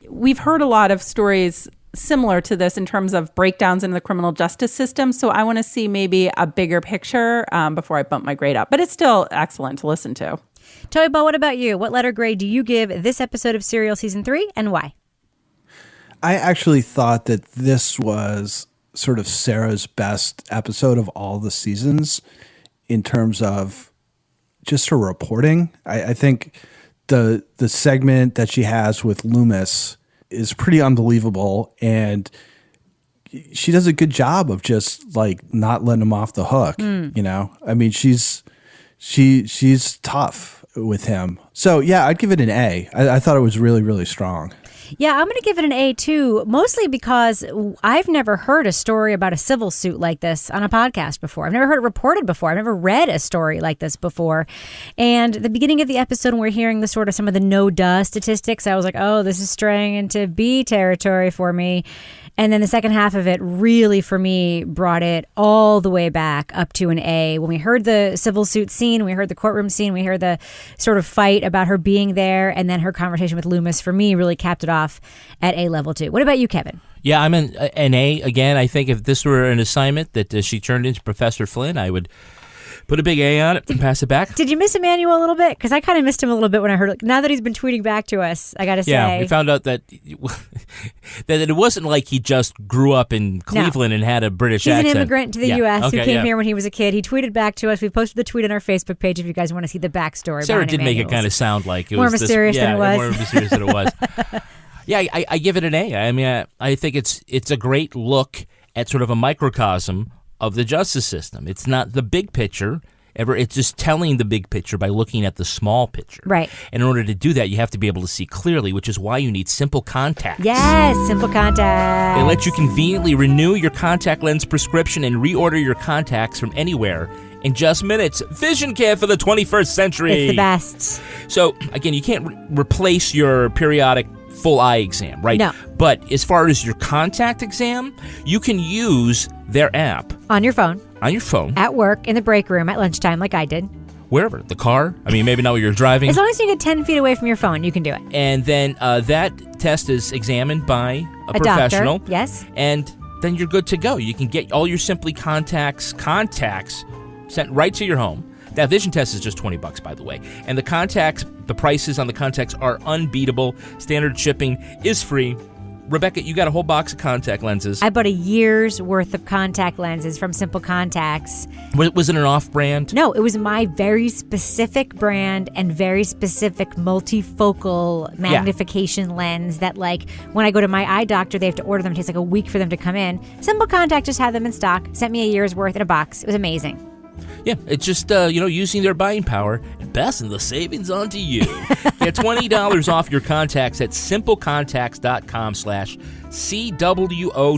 we've heard a lot of stories similar to this in terms of breakdowns in the criminal justice system. So I want to see maybe a bigger picture before I bump my grade up. But it's still excellent to listen to. Toby Ball, what about you? What letter grade do you give this episode of Serial Season 3 and why? I actually thought that this was sort of Sarah's best episode of all the seasons in terms of just her reporting. I think the segment that she has with Loomis is pretty unbelievable, and she does a good job of just not letting him off the hook. I mean, she's tough with him. So yeah, I'd give it an A. I thought it was really, really strong. Yeah, I'm going to give it an A too, mostly because I've never heard a story about a civil suit like this on a podcast before. I've never heard it reported before. I've never read a story like this before. And at the beginning of the episode, when we're hearing the sort of some of the no-duh statistics, I was like, oh, this is straying into B territory for me. And then the second half of it really, for me, brought it all the way back up to an A. When we heard the civil suit scene, we heard the courtroom scene, we heard the sort of fight about her being there, and then her conversation with Loomis, for me, really capped it off at A level too. What about you, Kevin? Yeah, I'm an A. Again, I think if this were an assignment that she turned into Professor Flynn, I would Put a big A on it and pass it back. Did you miss Emmanuel a little bit? Because I kind of missed him a little bit when I heard it. Now that he's been tweeting back to us, I got to say. Yeah, we found out that it wasn't like he just grew up in Cleveland and had a British accent. He's an immigrant to the U.S. who came yeah. here when he was a kid. He tweeted back to us. We posted the tweet on our Facebook page if you guys want to see the backstory. Sarah did make it kind of sound like it more was mysterious than it was. More mysterious than it was. Yeah, I give it an A. I mean, I think it's a great look at sort of a microcosm of the justice system. It's not the big picture. It's just telling the big picture by looking at the small picture. Right. And in order to do that, you have to be able to see clearly, which is why you need Simple Contacts. Yes, Simple Contacts. They let you conveniently renew your contact lens prescription and reorder your contacts from anywhere in just minutes. Vision care for the 21st century. It's the best. So, again, you can't replace your periodic full eye exam, right? No. But as far as your contact exam, you can use their app. On your phone. On your phone. At work, in the break room, at lunchtime, like I did. Wherever. The car. I mean, maybe not where you're driving. As long as you get 10 feet away from your phone, you can do it. And then that test is examined by a professional. Doctor, yes. And then you're good to go. You can get all your Simply contacts sent right to your home. That vision test is just $20, by the way. And the prices on the contacts are unbeatable. Standard shipping is free. Rebecca, you got a whole box of contact lenses. I bought a year's worth of contact lenses from Simple Contacts. Was it an off-brand? No, it was my very specific brand and very specific multifocal magnification lens that, like, when I go to my eye doctor, they have to order them. It takes like a week for them to come in. Simple Contact just had them in stock, sent me a year's worth in a box. It was amazing. Yeah, it's just, using their buying power and passing the savings on to you. Get $20 off your contacts at simplecontacts.com/CWO20.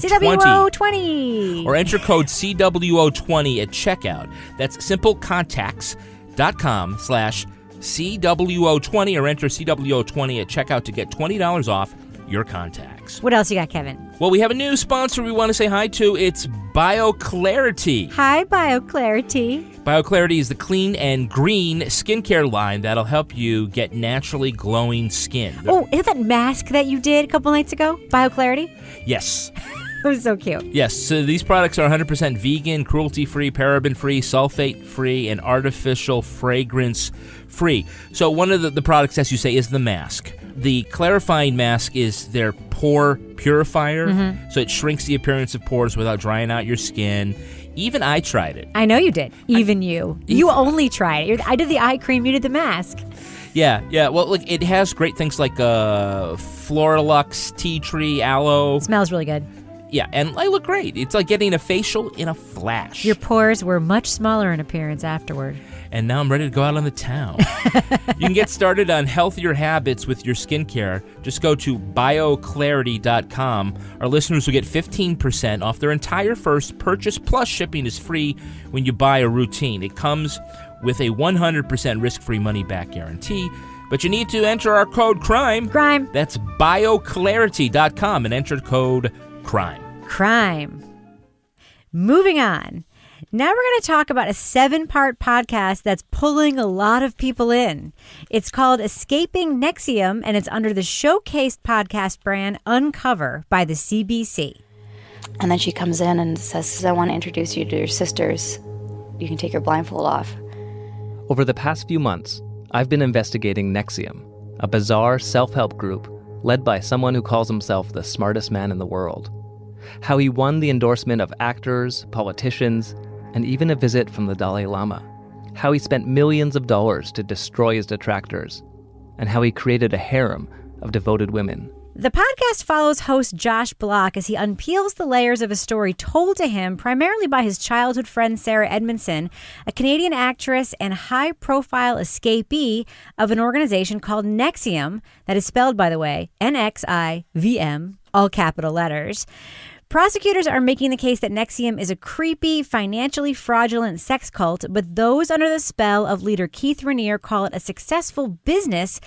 CWO20. Or enter code CWO20 at checkout. That's simplecontacts.com/CWO20 or enter CWO20 at checkout to get $20 off your contacts. What else you got, Kevin? Well, we have a new sponsor we want to say hi to. It's BioClarity. Hi, BioClarity. BioClarity is the clean and green skincare line that'll help you get naturally glowing skin. Oh, is that mask that you did a couple nights ago? BioClarity? Yes. It was so cute. Yes, so these products are 100% vegan, cruelty-free, paraben-free, sulfate-free, and artificial fragrance-free. So one of the products, as you say, is the mask. The clarifying mask is their pore purifier, so it shrinks the appearance of pores without drying out your skin. Even I tried it. I know you did. Even you. You only tried it. I did the eye cream, you did the mask. Yeah. Well, look, it has great things like Floralux, tea tree, aloe. It smells really good. Yeah, and I look great. It's like getting a facial in a flash. Your pores were much smaller in appearance afterward. And now I'm ready to go out on the town. You can get started on healthier habits with your skincare. Just go to bioclarity.com. Our listeners will get 15% off their entire first purchase, plus shipping is free when you buy a routine. It comes with a 100% risk-free money-back guarantee. But you need to enter our code CRIME. CRIME. That's bioclarity.com and enter code CRIME. CRIME. Moving on. Now we're going to talk about a 7-part podcast that's pulling a lot of people in. It's called Escaping NXIVM, and it's under the showcased podcast brand Uncover by the CBC. And then she comes in and says, I want to introduce you to your sisters. You can take your blindfold off. Over the past few months, I've been investigating NXIVM, a bizarre self-help group led by someone who calls himself the smartest man in the world. How he won the endorsement of actors, politicians, and even a visit from the Dalai Lama. How he spent millions of dollars to destroy his detractors. And how he created a harem of devoted women. The podcast follows host Josh Block as he unpeels the layers of a story told to him primarily by his childhood friend Sarah Edmondson, a Canadian actress and high-profile escapee of an organization called NXIVM, that is spelled, by the way, NXIVM, all capital letters. Prosecutors are making the case that NXIVM is a creepy, financially fraudulent sex cult, but those under the spell of leader Keith Raniere call it a successful business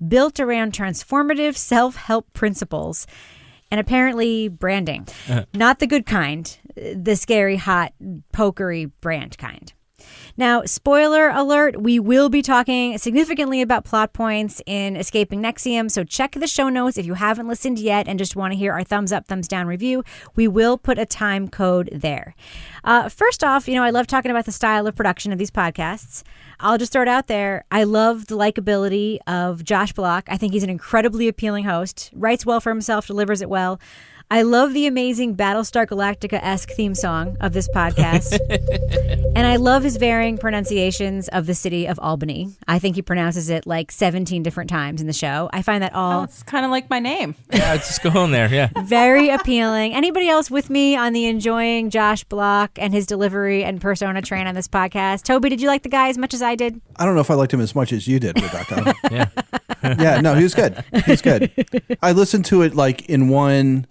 built around transformative self-help principles and apparently branding. Not the good kind, the scary, hot, pokery brand kind. Now, spoiler alert, we will be talking significantly about plot points in Escaping NXIVM, so check the show notes if you haven't listened yet and just want to hear our thumbs up, thumbs down review. We will put a time code there. First off, I love talking about the style of production of these podcasts. I'll just throw it out there. I love the likability of Josh Block. I think he's an incredibly appealing host, writes well for himself, delivers it well. I love the amazing Battlestar Galactica-esque theme song of this podcast. And I love his varying pronunciations of the city of Albany. I think he pronounces it like 17 different times in the show. I find that all... Oh, it's kind of like my name. Yeah, just go home there, yeah. Very appealing. Anybody else with me on the enjoying Josh Block and his delivery and persona train on this podcast? Toby, did you like the guy as much as I did? I don't know if I liked him as much as you did, Rebecca. Yeah. Yeah, no, he was good. He's good. I listened to it like in one...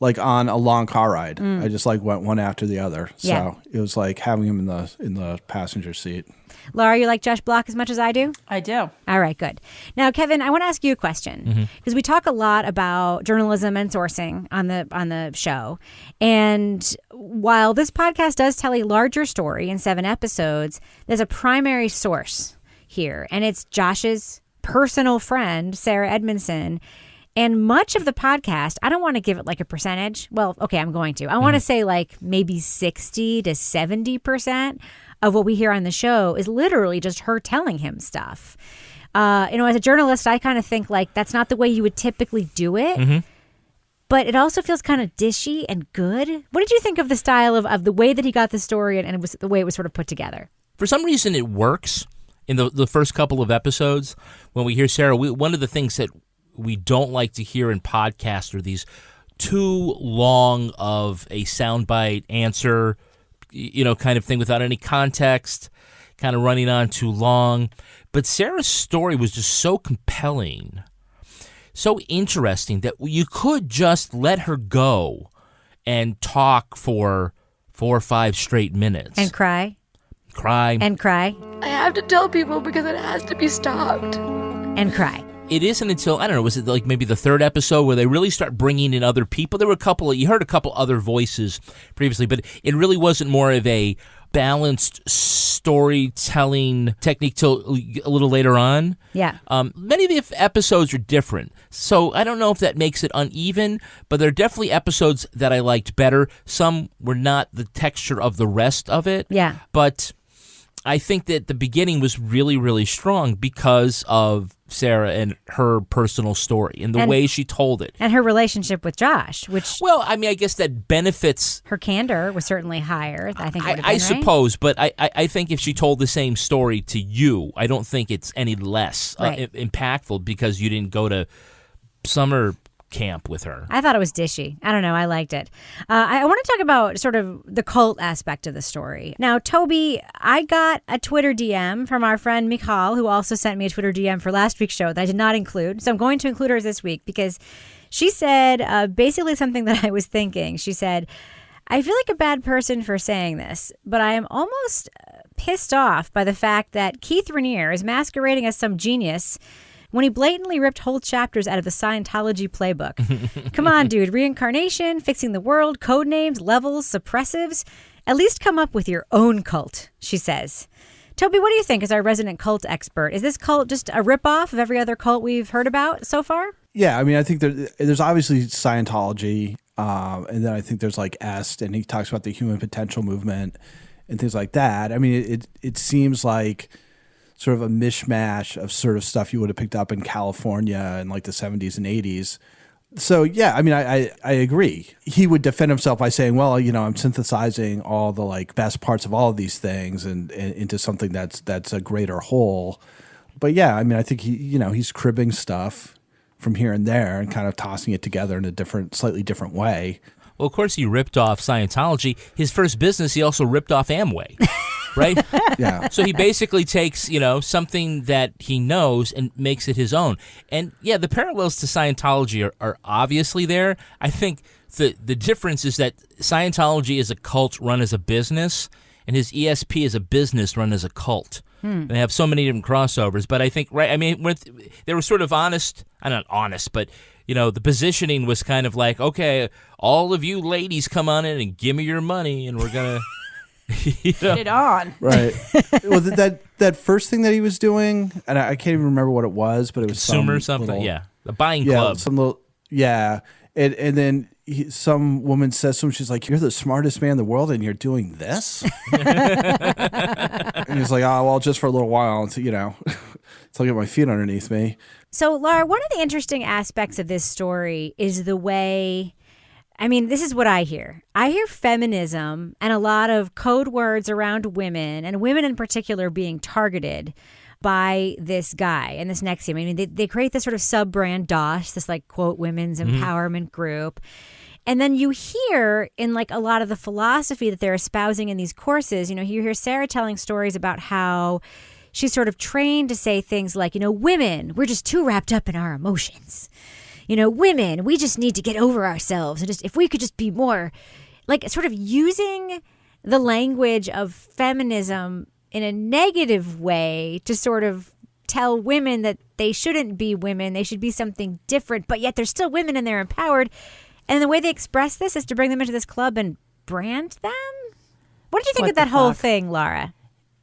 like on a long car ride. I just like went one after the other. So Yeah. it was like having him in the passenger seat. Laura, you like Josh Block as much as I do? I do. All right, good. Now, Kevin, I want to ask you a question because we talk a lot about journalism and sourcing on the show. And while this podcast does tell a larger story in 7 episodes, there's a primary source here, and it's Josh's personal friend, Sarah Edmondson. And much of the podcast, I don't want to give it like a percentage. Well, okay, I'm going to. I want to say like maybe 60 to 70% of what we hear on the show is literally just her telling him stuff. As a journalist, I kind of think like that's not the way you would typically do it. But it also feels kind of dishy and good. What did you think of the style of the way that he got the story and it was the way it was sort of put together? For some reason, it works in the first couple of episodes. When we hear Sarah, one of the things that we don't like to hear in podcasts are these too long of a soundbite answer, kind of thing without any context, kind of running on too long. But Sarah's story was just so compelling, so interesting that you could just let her go and talk for 4 or 5 straight minutes. And cry. And cry. I have to tell people because it has to be stopped. And cry. It isn't until, I don't know, was it like maybe the 3rd episode where they really start bringing in other people? There were you heard a couple other voices previously, but it really wasn't more of a balanced storytelling technique till a little later on. Yeah. Many of the episodes are different, so I don't know if that makes it uneven, but there are definitely episodes that I liked better. Some were not the texture of the rest of it. Yeah. But I think that the beginning was really, really strong because of Sarah and her personal story and the way she told it. And her relationship with Josh, which... Well, I mean, I guess that benefits... Her candor was certainly higher, I think it would have been, I suppose, but I think if she told the same story to you, I don't think it's any less impactful because you didn't go to summer camp with her. I thought it was dishy. I don't know. I liked it. I want to talk about sort of the cult aspect of the story. Now, Toby, I got a Twitter DM from our friend Michal, who also sent me a Twitter DM for last week's show that I did not include. So I'm going to include her this week because she said basically something that I was thinking. She said, I feel like a bad person for saying this, but I am almost pissed off by the fact that Keith Raniere is masquerading as some genius when he blatantly ripped whole chapters out of the Scientology playbook. Come on, dude. Reincarnation, fixing the world, code names, levels, suppressives. At least come up with your own cult, she says. Toby, what do you think as our resident cult expert? Is this cult just a ripoff of every other cult we've heard about so far? Yeah, I mean, I think there's obviously Scientology, and then I think there's like EST, and he talks about the human potential movement and things like that. I mean, it seems like sort of a mishmash of sort of stuff you would have picked up in California in like the 70s and 80s. So, yeah, I mean, I agree. He would defend himself by saying, well, I'm synthesizing all the like best parts of all of these things and into something that's a greater whole. But yeah, I mean, I think he's cribbing stuff from here and there and kind of tossing it together in a slightly different way. Well, of course, he ripped off Scientology. His first business, he also ripped off Amway. Right? Yeah. So he basically takes, something that he knows and makes it his own. And yeah, the parallels to Scientology are obviously there. I think the difference is that Scientology is a cult run as a business, and his ESP is a business run as a cult. They have so many different crossovers, but I think, right, I mean, they were sort of honest, not honest, but, the positioning was kind of like, okay, all of you ladies come on in and give me your money, and we're going to Get it on. Right. Well, that first thing that he was doing, and I can't even remember what it was, but it was Consumer something. The buying club. Some little, and then some woman says to him, she's like, "You're the smartest man in the world, and you're doing this." And he's like, "Oh, well, just for a little while, until I get my feet underneath me." So, Laura, one of the interesting aspects of this story is the way, this is what I hear. I hear feminism and a lot of code words around women, and women in particular being targeted by this guy and this NXIVM. They create this sort of sub-brand DOS, this like, quote, women's empowerment group. And then you hear in like a lot of the philosophy that they're espousing in these courses, you hear Sarah telling stories about how she's sort of trained to say things like, women, we're just too wrapped up in our emotions. Women, we just need to get over ourselves. And just if we could just be more, like sort of using the language of feminism in a negative way to sort of tell women that they shouldn't be women. They should be something different, but yet they're still women and they're empowered. And the way they express this is to bring them into this club and brand them. What did you think of that whole thing, Laura?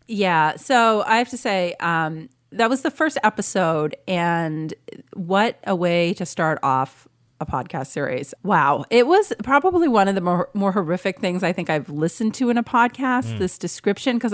Yeah, so I have to say, that was the first episode, and what a way to start off a podcast series. Wow. It was probably one of the more horrific things I think I've listened to in a podcast, this description, because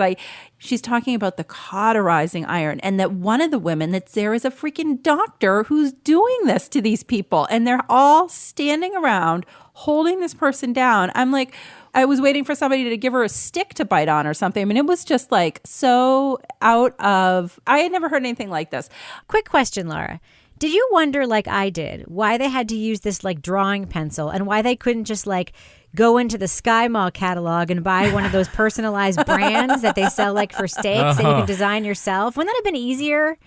she's talking about the cauterizing iron, and that one of the women that's there is a freaking doctor who's doing this to these people, and they're all standing around holding this person down. I'm like, I was waiting for somebody to give her a stick to bite on or something. It was just like so out of, I had never heard anything like this. Quick question, Laura. Did you wonder, like I did, why they had to use this like drawing pencil and why they couldn't just like go into the Sky Mall catalog and buy one of those personalized brands that they sell like for steaks that you can design yourself? Wouldn't that have been easier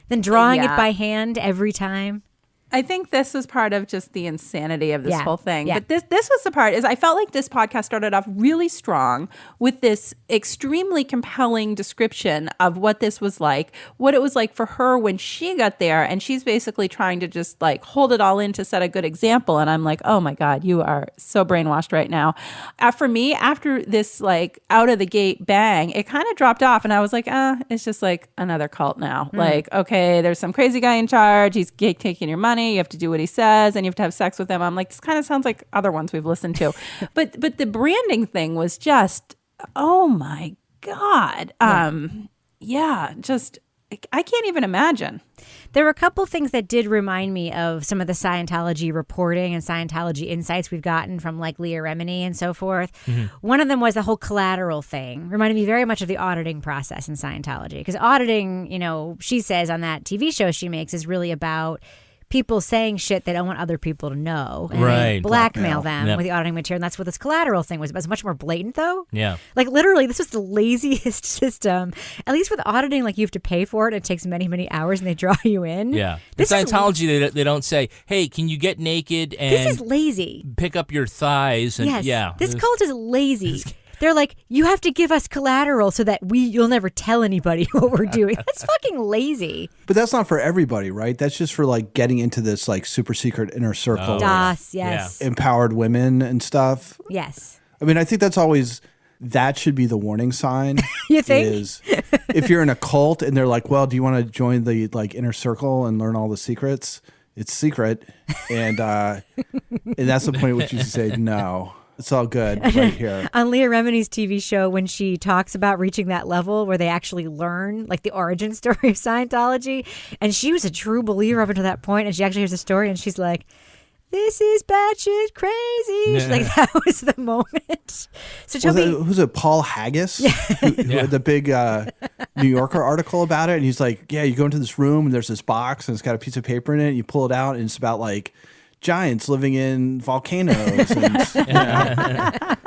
than drawing it by hand every time? I think this was part of just the insanity of this whole thing. Yeah. But this was the part, is I felt like this podcast started off really strong with this extremely compelling description of what this was like, what it was like for her when she got there. And she's basically trying to just like hold it all in to set a good example. And I'm like, oh my God, you are so brainwashed right now. For me, after this like out of the gate bang, it kind of dropped off. And I was like, it's just like another cult now. Like, okay, there's some crazy guy in charge. He's taking your money. You have to do what he says, and you have to have sex with him. I'm like, this kind of sounds like other ones we've listened to, but the branding thing was just, oh my God, just I can't even imagine. There were a couple things that did remind me of some of the Scientology reporting and Scientology insights we've gotten from like Leah Remini and so forth. One of them was the whole collateral thing. Reminded me very much of the auditing process in Scientology, because auditing, she says on that TV show she makes is really about people saying shit they don't want other people to know. And they blackmail them with the auditing material. And that's what this collateral thing was about. It's much more blatant, though. Yeah. Like, literally, this was the laziest system. At least with auditing, like, you have to pay for it. It takes many, many hours, and they draw you in. Yeah. In Scientology, they don't say, hey, can you get naked and this is lazy. Pick up your thighs? And, This cult is lazy. They're like, you have to give us collateral so that you'll never tell anybody what we're doing. That's fucking lazy. But that's not for everybody, right? That's just for like getting into this like super secret inner circle. DOS, yes. Empowered women and stuff. Yes. I think that should be the warning sign. You think? Is if you're in a cult and they're like, well, do you want to join the like inner circle and learn all the secrets? It's secret. And that's the point at which you say no. It's all good right here. On Leah Remini's TV show, when she talks about reaching that level where they actually learn like the origin story of Scientology, and she was a true believer up until that point, and she actually hears the story and she's like, this is batshit crazy. She's like, that was the moment. So Toby, who's it? Paul Haggis, who had the big New Yorker article about it, and he's like, yeah, you go into this room and there's this box and it's got a piece of paper in it, and you pull it out and it's about like giants living in volcanoes and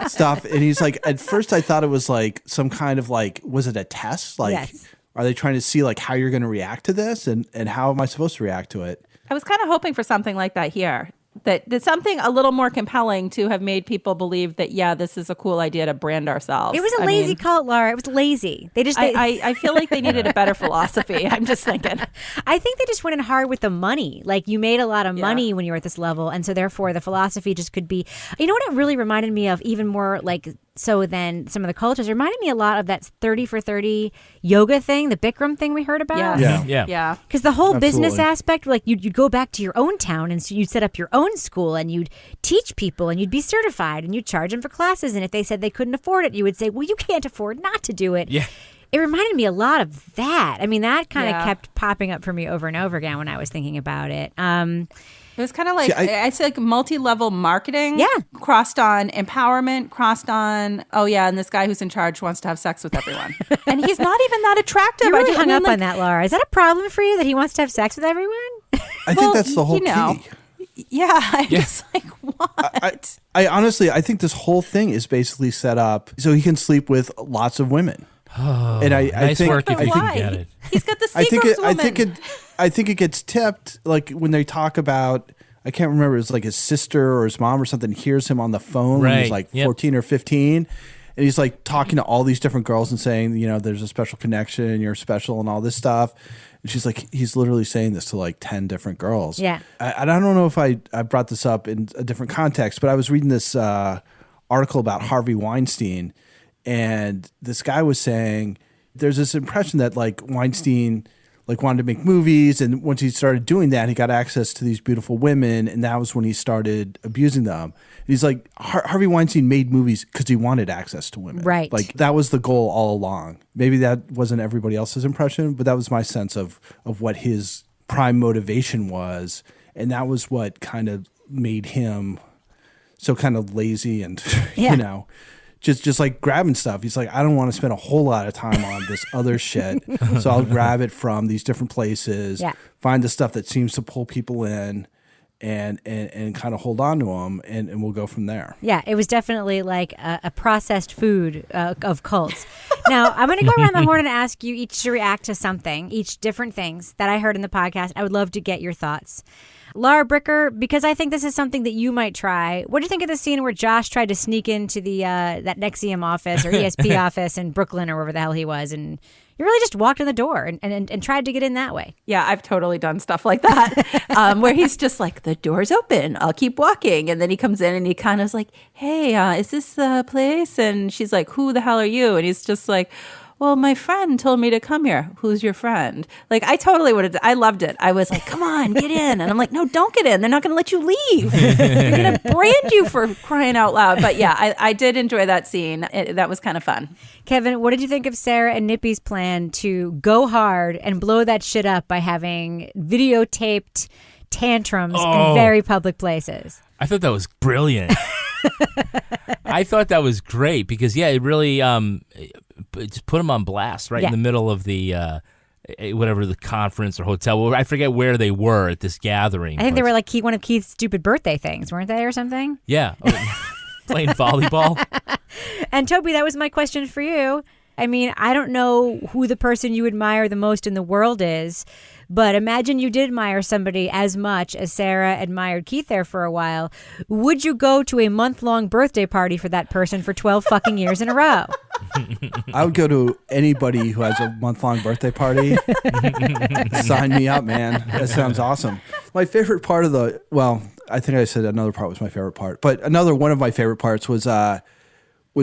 stuff. And he's like, at first I thought it was like some kind of like, was it a test? Like, are they trying to see like how you're going to react to this, and how am I supposed to react to it? I was kind of hoping for something like that here. That something a little more compelling to have made people believe that, this is a cool idea to brand ourselves. It was a lazy cult, Laura. It was lazy. I feel like they needed a better philosophy. I'm just thinking. I think they just went in hard with the money. Like, you made a lot of money when you were at this level, and so therefore the philosophy just could be. You know what it really reminded me of? Even more like So then some of the cultures reminded me a lot of that 30 for 30 yoga thing, the Bikram thing we heard about. Yeah. Because the whole business Absolutely. aspect, like you'd go back to your own town and so you'd set up your own school and you'd teach people and you'd be certified and you'd charge them for classes. And if they said they couldn't afford it, you would say, well, you can't afford not to do it. Yeah. It reminded me a lot of that. I mean, that kind of Yeah. kept popping up for me over and over again when I was thinking about it. It was kind of like, I'd say like multi-level marketing. Yeah. Crossed on empowerment, crossed on, and this guy who's in charge wants to have sex with everyone. And he's not even that attractive. You really I hung mean, up like, on that, Laura. Is that a problem for you that he wants to have sex with everyone? I think that's the whole key. Yeah. I'm just like, what? I honestly, I think this whole thing is basically set up so he can sleep with lots of women. And I Nice think, work if you Why? can get it. He's got the I think Seagram's it, woman. I think it gets tipped like when they talk about. I can't remember. It's like his sister or his mom or something hears him on the phone when he's Right. like 14 or 15, and he's like talking to all these different girls and saying, there's a special connection and you're special and all this stuff. And she's like, he's literally saying this to like 10 different girls. Yeah. I don't know if I brought this up in a different context, but I was reading this article about Harvey Weinstein, and this guy was saying there's this impression that like Weinstein like wanted to make movies, and once he started doing that, he got access to these beautiful women, and that was when he started abusing them. And he's like, Harvey Weinstein made movies because he wanted access to women. Right. Like that was the goal all along. Maybe that wasn't everybody else's impression, but that was my sense of what his prime motivation was, and that was what kind of made him so kind of lazy and just like grabbing stuff. He's like, I don't want to spend a whole lot of time on this other shit, so I'll grab it from these different places, find the stuff that seems to pull people in, and kind of hold on to them, and we'll go from there. Yeah, it was definitely like a processed food of cults. Now, I'm going to go around the horn and ask you each to react to something, each different things that I heard in the podcast. I would love to get your thoughts. Laura Bricker, because I think this is something that you might try. What do you think of the scene where Josh tried to sneak into the that NXIVM office or ESP office in Brooklyn or wherever the hell he was, and you really just walked in the door and tried to get in that way? Yeah, I've totally done stuff like that, where he's just like, the door's open, I'll keep walking. And then he comes in and he kind of is like, hey, is this the place? And she's like, who the hell are you? And he's just like, well, my friend told me to come here. Who's your friend? Like, I totally would have. I loved it. I was like, come on, get in. And I'm like, no, don't get in. They're not going to let you leave. They're going to brand you for crying out loud. But yeah, I did enjoy that scene. That was kind of fun. Kevin, what did you think of Sarah and Nippy's plan to go hard and blow that shit up by having videotaped tantrums in very public places? I thought that was brilliant. I thought that was great because, it really just put them on blast right in the middle of the whatever the conference or hotel. Well, I forget where they were at this gathering. I think they were like one of Keith's stupid birthday things, weren't they, or something? Yeah. Playing volleyball. And Toby, that was my question for you. I mean, I don't know who the person you admire the most in the world is, but imagine you did admire somebody as much as Sarah admired Keith there for a while. Would you go to a month-long birthday party for that person for 12 fucking years in a row? I would go to anybody who has a month-long birthday party. Sign me up, man. That sounds awesome. My favorite part of I think I said another part was my favorite part, but one of my favorite parts was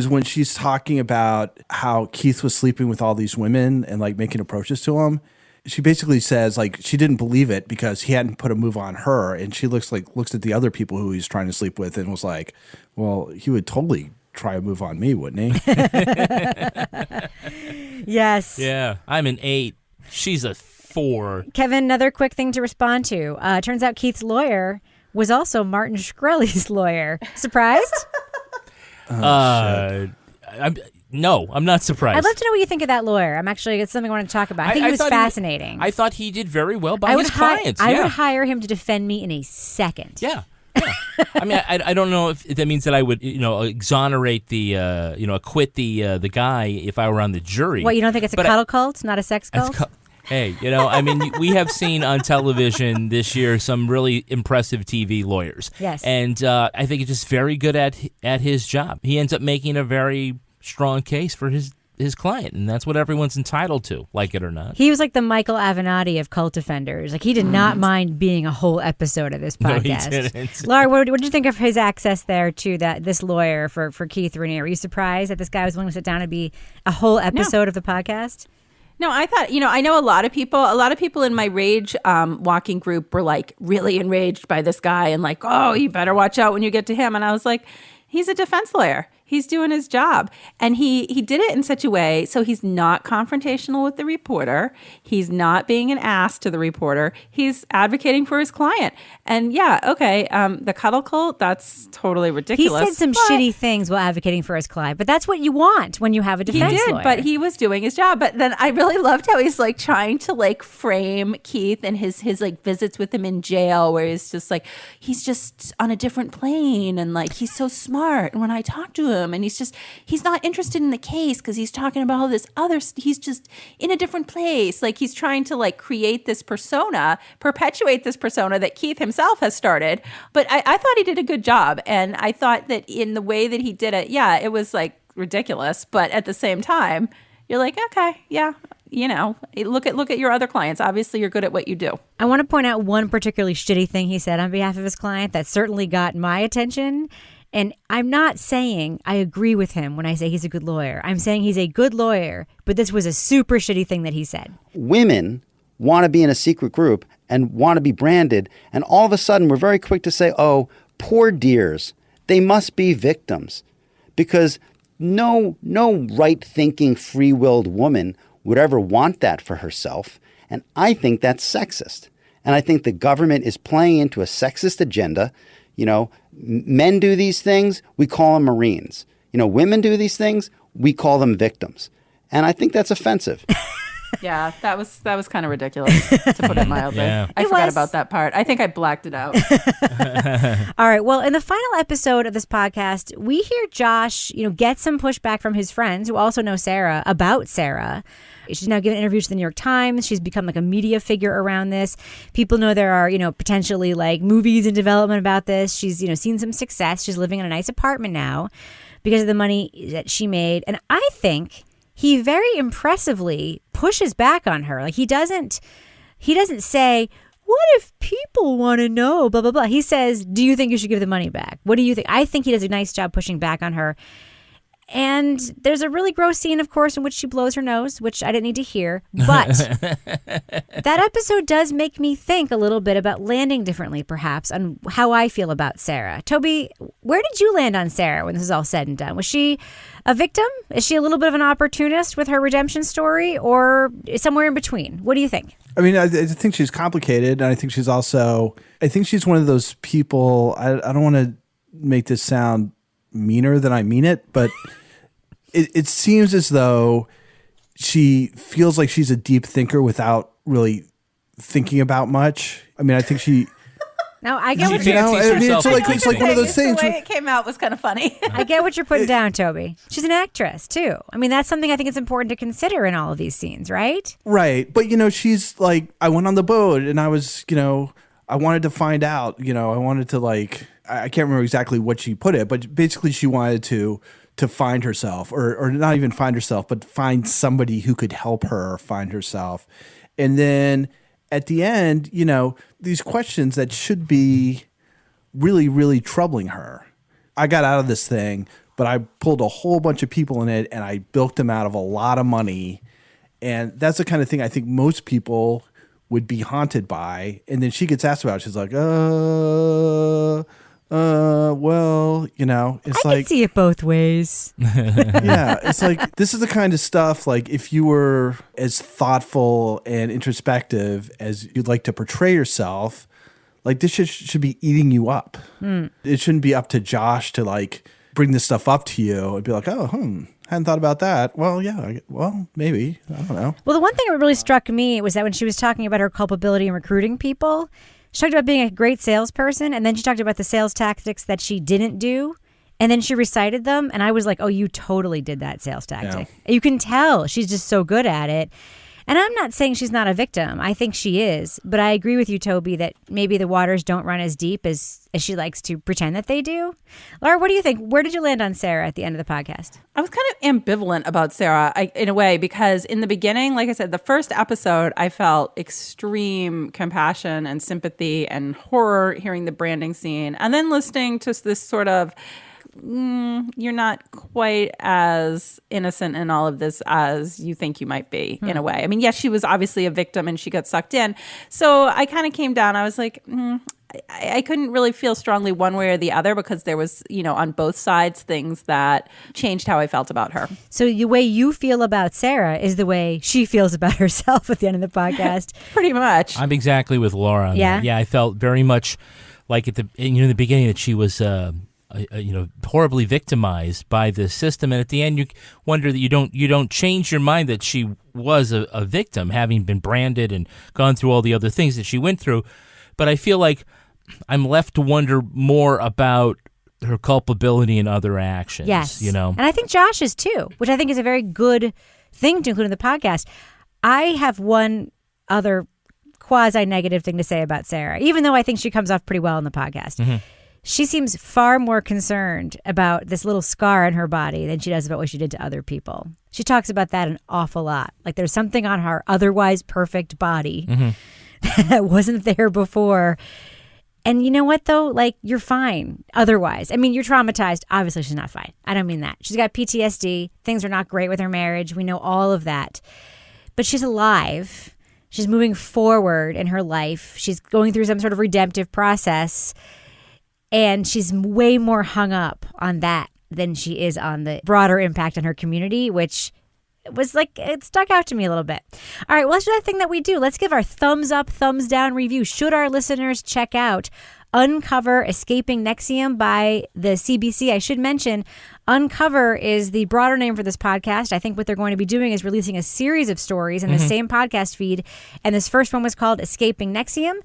when she's talking about how Keith was sleeping with all these women and like making approaches to him. She basically says like she didn't believe it because he hadn't put a move on her, and she looks at the other people who he's trying to sleep with and was like, well, he would totally try a move on me, wouldn't he? Yes. Yeah, I'm an 8. She's a 4. Kevin, another quick thing to respond to. Turns out Keith's lawyer was also Martin Shkreli's lawyer. Surprised? No, I'm not surprised. I'd love to know what you think of that lawyer. It's something I want to talk about. I think he was fascinating. I thought he did very well by his clients. I would hire him to defend me in a second. Yeah. I mean, I don't know if that means that I would, exonerate acquit the guy if I were on the jury. What, you don't think it's a cuddle cult, not a sex cult? Hey, I mean, we have seen on television this year some really impressive TV lawyers. Yes. And I think he's just very good at his job. He ends up making a very strong case for his his client, and that's what everyone's entitled to, like it or not. He was like the Michael Avenatti of cult offenders. Like, he did not mind being a whole episode of this podcast. No, he didn't. Laura, what did you think of his access there to this lawyer for Keith Raniere? Were you surprised that this guy was willing to sit down and be a whole episode of the podcast? No, I thought, I know a lot of people in my rage walking group were like really enraged by this guy and like, oh, you better watch out when you get to him. And I was like, he's a defense lawyer. He's doing his job. And he did it in such a way so he's not confrontational with the reporter. He's not being an ass to the reporter. He's advocating for his client. And yeah, okay, the cuddle cult, that's totally ridiculous. He said some shitty things while advocating for his client, but that's what you want when you have a defense lawyer. He did, but he was doing his job. But then I really loved how he's like trying to like frame Keith and his like visits with him in jail, where he's just like, he's just on a different plane and like he's so smart. And when I talk to him, and he's not interested in the case because he's talking about all this other, he's just in a different place. Like, he's trying to like create this persona, perpetuate this persona that Keith himself has started. But I thought he did a good job. And I thought that in the way that he did it, yeah, it was like ridiculous. But at the same time, you're like, okay, yeah, look at your other clients. Obviously, you're good at what you do. I want to point out one particularly shitty thing he said on behalf of his client that certainly got my attention. And I'm not saying I agree with him when I say he's a good lawyer. I'm saying he's a good lawyer, but this was a super shitty thing that he said. Women want to be in a secret group and want to be branded, and all of a sudden we're very quick to say, oh, poor dears, they must be victims. Because no right-thinking, free-willed woman would ever want that for herself, and I think that's sexist. And I think the government is playing into a sexist agenda. Men do these things, we call them Marines. Women do these things, we call them victims. And I think that's offensive. Yeah, that was kind of ridiculous, to put it mildly. Yeah. I forgot about that part. I think I blacked it out. All right. Well, in the final episode of this podcast, we hear Josh, get some pushback from his friends who also know Sarah about Sarah. She's now given interviews to the New York Times. She's become like a media figure around this. People know there are, potentially like movies in development about this. She's, seen some success. She's living in a nice apartment now because of the money that she made. And I think he very impressively pushes back on her. Like, he doesn't say, what if people want to know, blah, blah, blah. He says, do you think you should give the money back? What do you think? I think he does a nice job pushing back on her. And there's a really gross scene, of course, in which she blows her nose, which I didn't need to hear. But that episode does make me think a little bit about landing differently, perhaps, on how I feel about Sarah. Toby, where did you land on Sarah when this is all said and done? Was she a victim? Is she a little bit of an opportunist with her redemption story, or somewhere in between? What do you think? I mean, I think she's complicated, and I think she's one of those people, I don't want to make this sound meaner than I mean it, but it seems as though she feels like she's a deep thinker without really thinking about much. I mean, I think she... No, I get what you're it's like one of those things. The way it came out was kind of funny. I get what you're putting down, Toby. She's an actress, too. I mean, that's something I think it's important to consider in all of these scenes, right? Right. But, she's like, I went on the boat and I was, I wanted to find out, I wanted to like... I can't remember exactly what she put it, but basically she wanted to find herself, or not even find herself, but find somebody who could help her find herself. And then at the end, these questions that should be really, really troubling her. I got out of this thing, but I pulled a whole bunch of people in it and I bilked them out of a lot of money. And that's the kind of thing I think most people would be haunted by. And then she gets asked about it. She's like, well, it's I can see it both ways. Yeah, it's like, this is the kind of stuff, like, if you were as thoughtful and introspective as you'd like to portray yourself, like, this should be eating you up. It shouldn't be up to Josh to, like, bring this stuff up to you and be like, hadn't thought about that. Well, yeah, maybe. I don't know. Well, the one thing that really struck me was that when she was talking about her culpability in recruiting people, she talked about being a great salesperson, and then she talked about the sales tactics that she didn't do, and then she recited them, and I was like, oh, you totally did that sales tactic. Yeah. You can tell she's just so good at it. And I'm not saying she's not a victim. I think she is. But I agree with you, Toby, that maybe the waters don't run as deep as she likes to pretend that they do. Laura, what do you think? Where did you land on Sarah at the end of the podcast? I was kind of ambivalent about Sarah in a way, because in the beginning, like I said, the first episode, I felt extreme compassion and sympathy and horror hearing the branding scene. And then listening to this sort of, you're not quite as innocent in all of this as you think you might be, in a way. I mean, yes, she was obviously a victim and she got sucked in. So I kind of came down. I was like, I couldn't really feel strongly one way or the other, because there was, on both sides, things that changed how I felt about her. So the way you feel about Sarah is the way she feels about herself at the end of the podcast. Pretty much. I'm exactly with Laura on Yeah? that. Yeah, I felt very much like in the beginning that she was horribly victimized by the system, and at the end you wonder that you don't change your mind that she was a victim, having been branded and gone through all the other things that she went through. But I feel like I'm left to wonder more about her culpability in other actions. Yes. And I think Josh is too, which I think is a very good thing to include in the podcast. I have one other quasi-negative thing to say about Sarah, even though I think she comes off pretty well in the podcast. Mm-hmm. She seems far more concerned about this little scar on her body than she does about what she did to other people. She talks about that an awful lot. Like there's something on her otherwise perfect body that wasn't there before. And you know what, though? Like, you're fine otherwise. I mean, you're traumatized. Obviously, she's not fine. I don't mean that. She's got PTSD. Things are not great with her marriage. We know all of that. But she's alive. She's moving forward in her life. She's going through some sort of redemptive process. And she's way more hung up on that than she is on the broader impact on her community, which was like, it stuck out to me a little bit. All right, well, let's do that thing that we do. Let's give our thumbs up, thumbs down review. Should our listeners check out Uncover Escaping NXIVM by the CBC? I should mention, Uncover is the broader name for this podcast. I think what they're going to be doing is releasing a series of stories in the same podcast feed. And this first one was called Escaping NXIVM.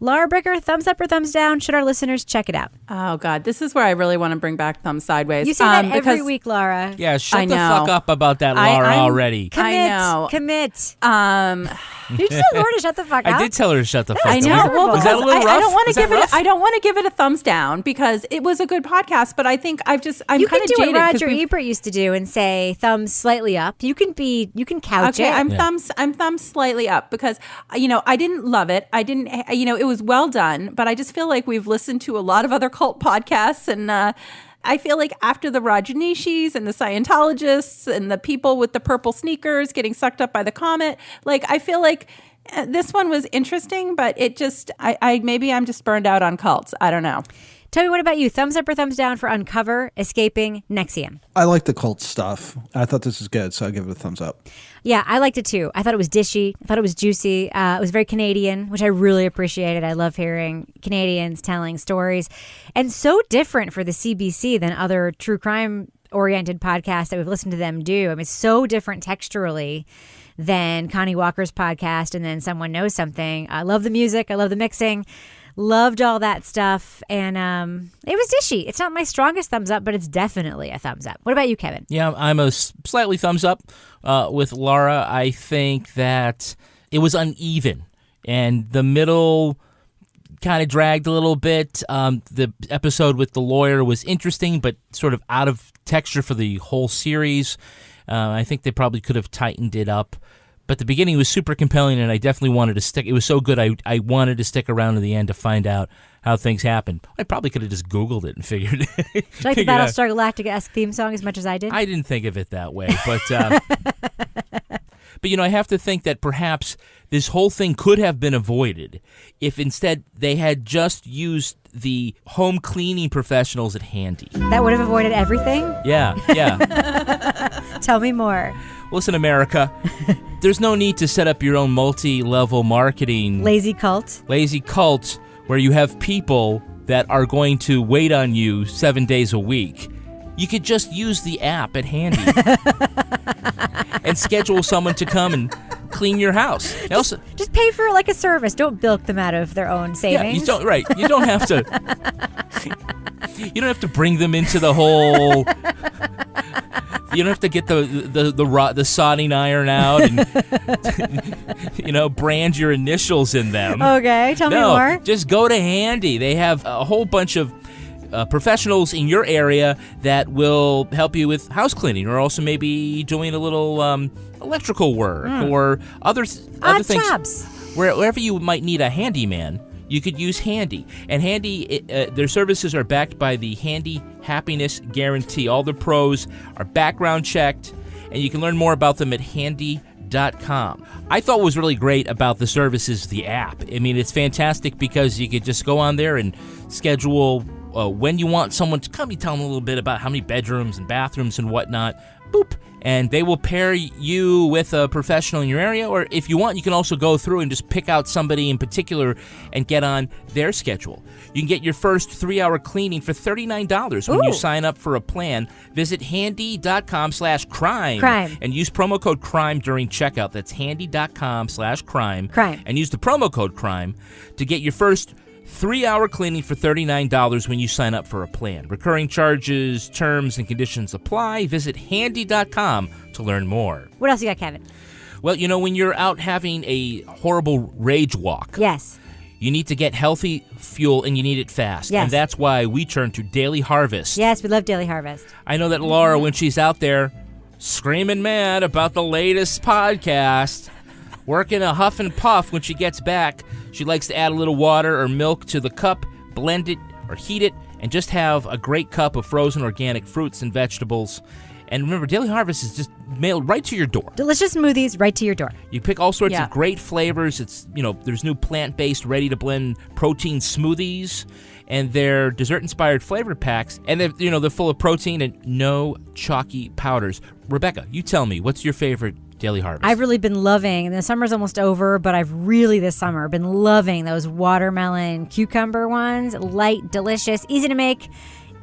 Laura Bricker, thumbs up or thumbs down? Should our listeners check it out? Oh, God. This is where I really want to bring back thumbs sideways. You say that every week, Laura. Yeah, shut the fuck up about that, Laura, already. Commit. Did you tell Laura to shut the fuck up? I did tell her to shut the fuck up. I know. Well, was that a little rough? I don't want to give it a thumbs down because it was a good podcast, but I think I'm kind of jaded. You can do what Roger Ebert used to do and say thumbs slightly up. You can couch it. Okay, I'm thumbs slightly up because I didn't love it. I didn't it was well done, but I just feel like we've listened to a lot of other cult podcasts, and I feel like after the Rajneeshis and the Scientologists and the people with the purple sneakers getting sucked up by the comet, like I feel like this one was interesting, but it just maybe I'm just burned out on cults. I don't know. Toby, what about you? Thumbs up or thumbs down for Uncover Escaping NXIVM? I like the cult stuff. I thought this was good, so I give it a thumbs up. Yeah, I liked it too. I thought it was dishy. I thought it was juicy. It was very Canadian, which I really appreciated. I love hearing Canadians telling stories. And so different for the CBC than other true crime-oriented podcasts that we've listened to them do. I mean, it's so different texturally than Connie Walker's podcast and then Someone Knows Something. I love the music. I love the mixing. Loved all that stuff, and it was dishy. It's not my strongest thumbs up, but it's definitely a thumbs up. What about you, Kevin? Yeah, I'm a slightly thumbs up with Laura. I think that it was uneven, and the middle kind of dragged a little bit. The episode with the lawyer was interesting, but sort of out of texture for the whole series. I think they probably could have tightened it up. But the beginning was super compelling, and I definitely wanted to stick. It was so good, I wanted to stick around to the end to find out how things happened. I probably could have just Googled it and figured it. Did you like the Battlestar Galactica-esque theme song as much as I did? I didn't think of it that way, but but I have to think that perhaps this whole thing could have been avoided if instead they had just used the home cleaning professionals at Handy. That would have avoided everything? Yeah. Tell me more. Listen, America, there's no need to set up your own multi-level marketing lazy cult where you have people that are going to wait on you 7 days a week. You could just use the app at Handy and schedule someone to come and clean your house. Just pay for like a service. Don't bilk them out of their own savings. Yeah, you don't have to. You don't have to bring them into the whole You don't have to get the sodding iron out and brand your initials in them. Okay, tell me more. Just go to Handy. They have a whole bunch of professionals in your area that will help you with house cleaning, or also maybe doing a little electrical work or other things. Jobs. Wherever you might need a handyman, you could use Handy. And Handy, their services are backed by the Handy Happiness Guarantee. All the pros are background checked, and you can learn more about them at handy.com. I thought what was really great about the service is the app. I mean, it's fantastic because you could just go on there and schedule when you want someone to come. You tell them a little bit about how many bedrooms and bathrooms and whatnot. Boop. And they will pair you with a professional in your area, or if you want, you can also go through and just pick out somebody in particular and get on their schedule. You can get your first 3-hour cleaning for $39 when you sign up for a plan. Visit handy.com/crime and use promo code CRIME during checkout. That's handy.com/crime. And use the promo code CRIME to get your first 3-hour cleaning for $39 when you sign up for a plan. Recurring charges, terms, and conditions apply. Visit handy.com to learn more. What else you got, Kevin? Well, when you're out having a horrible rage walk, yes, you need to get healthy fuel, and you need it fast. Yes. And that's why we turn to Daily Harvest. Yes, we love Daily Harvest. I know that Laura, when she's out there screaming mad about the latest podcast, working a huff and puff, when she gets back, she likes to add a little water or milk to the cup, blend it or heat it, and just have a great cup of frozen organic fruits and vegetables. And remember, Daily Harvest is just mailed right to your door. Delicious smoothies right to your door. You pick all sorts of great flavors. It's there's new plant-based, ready-to-blend protein smoothies, and they're dessert-inspired flavor packs, and they're full of protein and no chalky powders. Rebecca, you tell me, what's your favorite Daily Harvest? I've really been loving, the summer's almost over, but I've really this summer been loving those watermelon cucumber ones. Light, delicious, easy to make,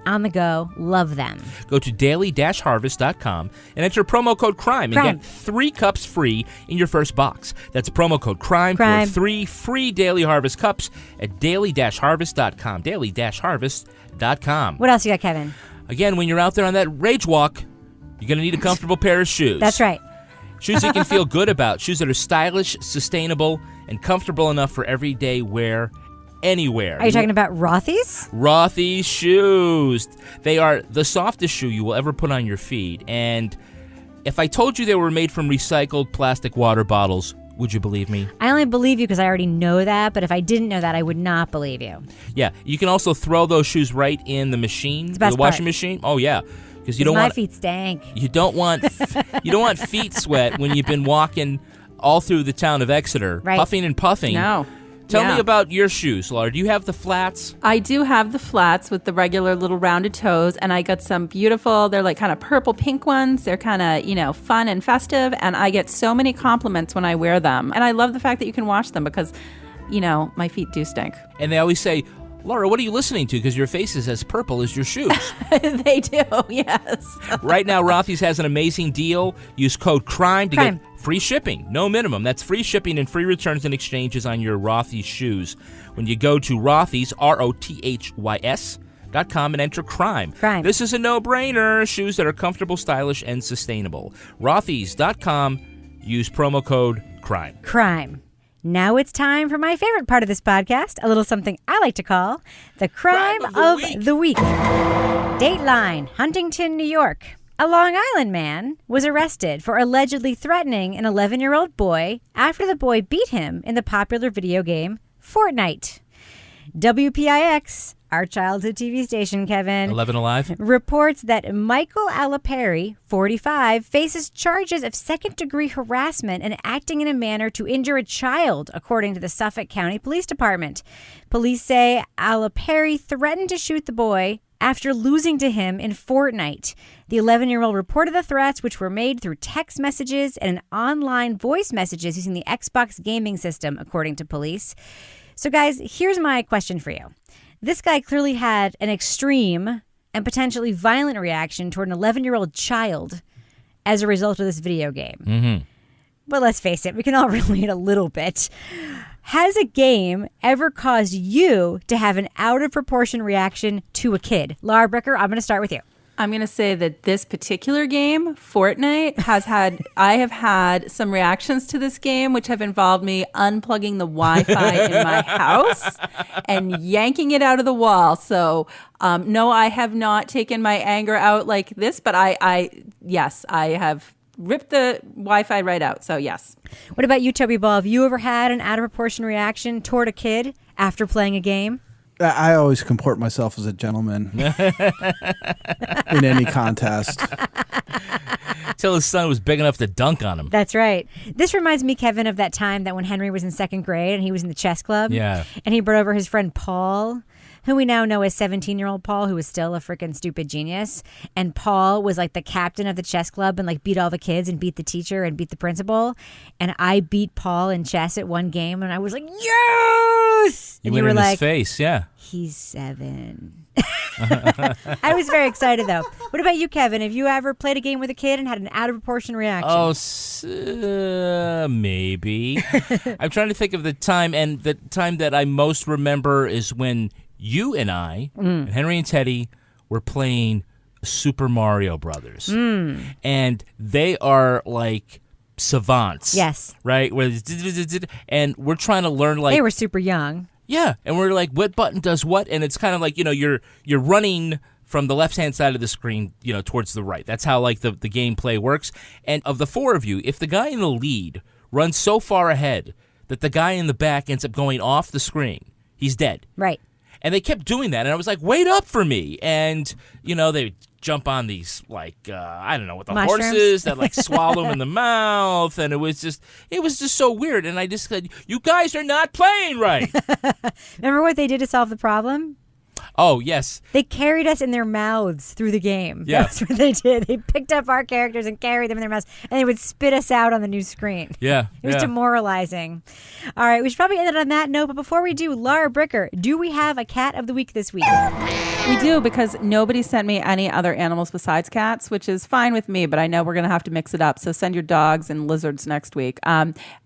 on the go. Love them. Go to daily-harvest.com and enter promo code CRIME and get 3 cups free in your first box. That's promo code CRIME for 3 free Daily Harvest cups at daily-harvest.com. daily-harvest.com. What else you got, Kevin? Again, when you're out there on that rage walk, you're going to need a comfortable pair of shoes. That's right. Shoes you can feel good about. Shoes that are stylish, sustainable, and comfortable enough for everyday wear anywhere. Are you talking about Rothy's? Rothy's shoes. They are the softest shoe you will ever put on your feet. And if I told you they were made from recycled plastic water bottles, would you believe me? I only believe you because I already know that, but if I didn't know that, I would not believe you. Yeah, you can also throw those shoes right in the machine, the washing machine. Oh, yeah. Because you don't want my feet stank. You don't want feet sweat when you've been walking all through the town of Exeter, puffing and puffing. No. Tell me about your shoes, Laura. Do you have the flats? I do have the flats with the regular little rounded toes, and I got some beautiful, they're like kind of purple pink ones. They're kind of, fun and festive, and I get so many compliments when I wear them. And I love the fact that you can wash them because, my feet do stink. And they always say, Laura, what are you listening to? Because your face is as purple as your shoes. They do, yes. Right now, Rothy's has an amazing deal. Use code CRIME to get free shipping. No minimum. That's free shipping and free returns and exchanges on your Rothy's shoes. When you go to Rothy's, ROTHYS.com and enter CRIME. This is a no-brainer. Shoes that are comfortable, stylish, and sustainable. Rothys.com. Use promo code CRIME. CRIME. Now it's time for my favorite part of this podcast, a little something I like to call the Crime of the Week. Dateline, Huntington, New York. A Long Island man was arrested for allegedly threatening an 11-year-old boy after the boy beat him in the popular video game Fortnite. WPIX, our childhood TV station, Kevin, 11 Alive, reports that Michael Alaperi, 45, faces charges of second-degree harassment and acting in a manner to injure a child, according to the Suffolk County Police Department. Police say Alaperi threatened to shoot the boy after losing to him in Fortnite. The 11-year-old reported the threats, which were made through text messages and online voice messages using the Xbox gaming system, according to police. So, guys, here's my question for you. This guy clearly had an extreme and potentially violent reaction toward an 11-year-old child as a result of this video game. Mm-hmm. But let's face it, we can all relate a little bit. Has a game ever caused you to have an out-of-proportion reaction to a kid? Laura Bricker, I'm going to start with you. I'm going to say that this particular game, Fortnite, I have had some reactions to this game, which have involved me unplugging the Wi-Fi in my house and yanking it out of the wall. So, no, I have not taken my anger out like this, but yes, I have ripped the Wi-Fi right out. So, yes. What about you, Toby Ball? Have you ever had an out of proportion reaction toward a kid after playing a game? I always comport myself as a gentleman in any contest. Till his son was big enough to dunk on him. That's right. This reminds me, Kevin, of that time that when Henry was in second grade and he was in the chess club. Yeah. And he brought over his friend Paul, who we now know as 17-year-old Paul, who was still a freaking stupid genius. And Paul was like the captain of the chess club and like beat all the kids and beat the teacher and beat the principal. And I beat Paul in chess at one game and I was like, yes! You and went you were in like, his face, yeah. He's 7. I was very excited, though. What about you, Kevin? Have you ever played a game with a kid and had an out-of-proportion reaction? Oh, maybe. I'm trying to think of the time, and the time that I most remember is when you and I, and Henry and Teddy, were playing Super Mario Brothers. And they are like savants. Yes. Right? And we're trying to learn like... They were super young. Yeah, and we're like, what button does what? And it's kind of like, you're running from the left-hand side of the screen, towards the right. That's how, like, the gameplay works. And of the four of you, if the guy in the lead runs so far ahead that the guy in the back ends up going off the screen, he's dead. Right. And they kept doing that, and I was like, wait up for me. And, they jump on these, like, I don't know, with the mushrooms? horses that, like, swallow them in the mouth. And it was just so weird. And I just said, you guys are not playing right. Remember what they did to solve the problem? Oh, yes. They carried us in their mouths through the game. Yeah. That's what they did. They picked up our characters and carried them in their mouths, and they would spit us out on the new screen. Yeah. It was demoralizing. All right, we should probably end it on that note, but before we do, Laura Bricker, do we have a cat of the week this week? We do, because nobody sent me any other animals besides cats, which is fine with me, but I know we're going to have to mix it up. So send your dogs and lizards next week.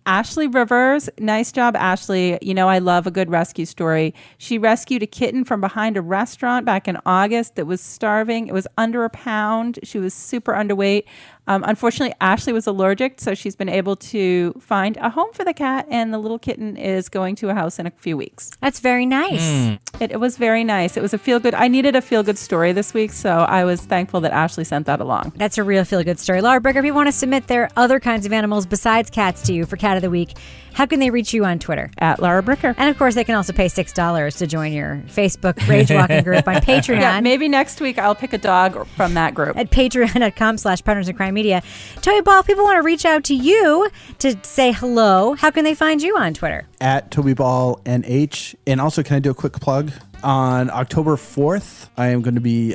Ashley Rivers, nice job, Ashley. I love a good rescue story. She rescued a kitten from behind a restaurant back in August that was starving. It was under a pound. She was super underweight. Unfortunately, Ashley was allergic, so she's been able to find a home for the cat, and the little kitten is going to a house in a few weeks. That's very nice. It was very nice. It was a feel-good. I needed a feel-good story this week, so I was thankful that Ashley sent that along. That's a real feel-good story. Laura Bricker, if you want to submit their other kinds of animals besides cats to you for Cat of the Week, how can they reach you on Twitter? At Laura Bricker. And, of course, they can also pay $6 to join your Facebook Rage Walking group on Patreon. Yeah, maybe next week I'll pick a dog from that group. At patreon.com/partnersofcrimemedia. Toby Ball, if people want to reach out to you to say hello, how can they find you on Twitter? At TobyBallNH. And also, can I do a quick plug? On October 4th, I am going to be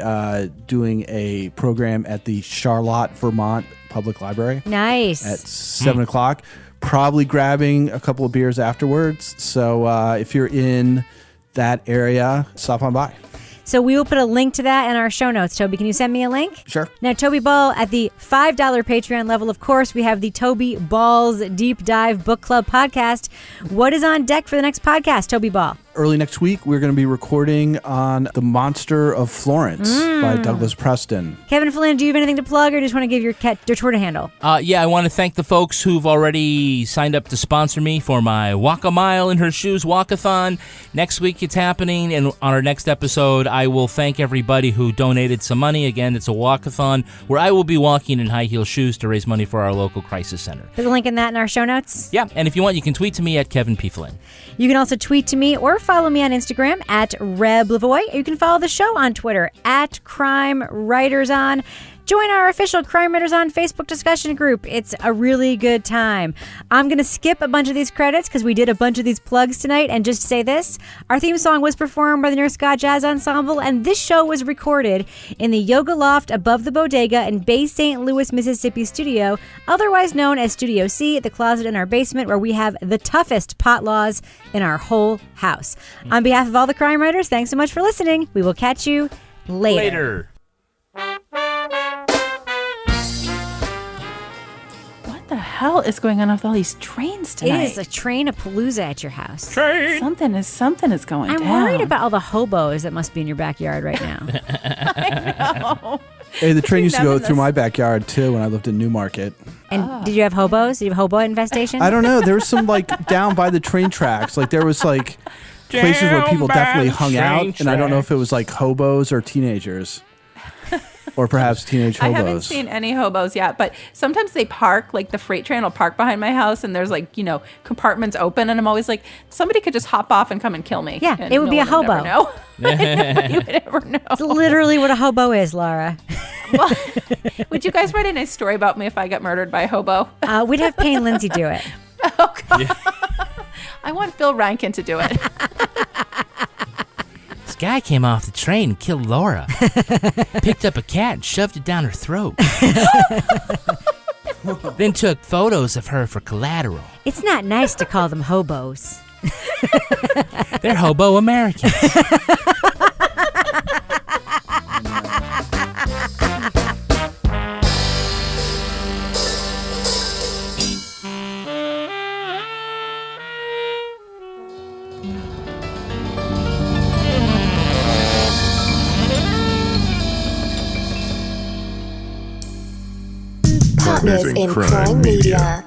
doing a program at the Charlotte, Vermont Public Library. Nice. At 7 o'clock. Probably grabbing a couple of beers afterwards. So if you're in that area, stop on by. So we will put a link to that in our show notes. Toby, can you send me a link? Sure. Now, Toby Ball, at the $5 Patreon level, of course, we have the Toby Ball's Deep Dive Book Club podcast. What is on deck for the next podcast, Toby Ball? Early next week, we're going to be recording on The Monster of Florence by Douglas Preston. Kevin Flynn, do you have anything to plug, or just want to give your Twitter handle? Yeah, I want to thank the folks who've already signed up to sponsor me for my Walk a Mile in Her Shoes walkathon. Next week it's happening, and on our next episode, I will thank everybody who donated some money. Again, it's a walkathon where I will be walking in high heel shoes to raise money for our local crisis center. There's a link in that in our show notes. Yeah, and if you want, you can tweet to me at Kevin P. Flynn. You can also tweet to me or follow me on Instagram at Reb Lavoie. You can follow the show on Twitter at Crime Writers On. Join our official Crime Writers On Facebook discussion group. It's a really good time. I'm going to skip a bunch of these credits because we did a bunch of these plugs tonight. And just to say this, our theme song was performed by the Nurse Scott Jazz Ensemble, and this show was recorded in the Yoga Loft above the bodega in Bay St. Louis, Mississippi studio, otherwise known as Studio C, the closet in our basement where we have the toughest pot laws in our whole house. On behalf of all the crime writers, thanks so much for listening. We will catch you later. What the hell? hell is going on with all these trains tonight? It is a train-a-palooza at your house. Train. Something is going I'm down. worried about all the hobos that must be in your backyard right now. I know. Hey, the train used to Them go in through this- my backyard too when I lived in Newmarket. And did you have hobos? Did you have hobo infestation? I don't know. There was some like down by the train tracks. Like there was like places where people Down by definitely the hung train out, and I don't know if it was like hobos or teenagers. Or perhaps teenage I hobos. haven't seen any hobos yet, but sometimes they park, like the freight train will park behind my house and there's like, compartments open and I'm always like, somebody could just hop off and come and kill me. Yeah, And it would be a one hobo. Know. Nobody would ever know. It's literally what a hobo is, Laura. Well, would you guys write a nice story about me if I got murdered by a hobo? We'd have Payne Lindsay do it. Oh, God. I want Bill Rankin to do it. This guy came off the train and killed Laura. Picked up a cat and shoved it down her throat. Then took photos of her for collateral. It's not nice to call them hobos. They're hobo Americans. Partners in Crime Media.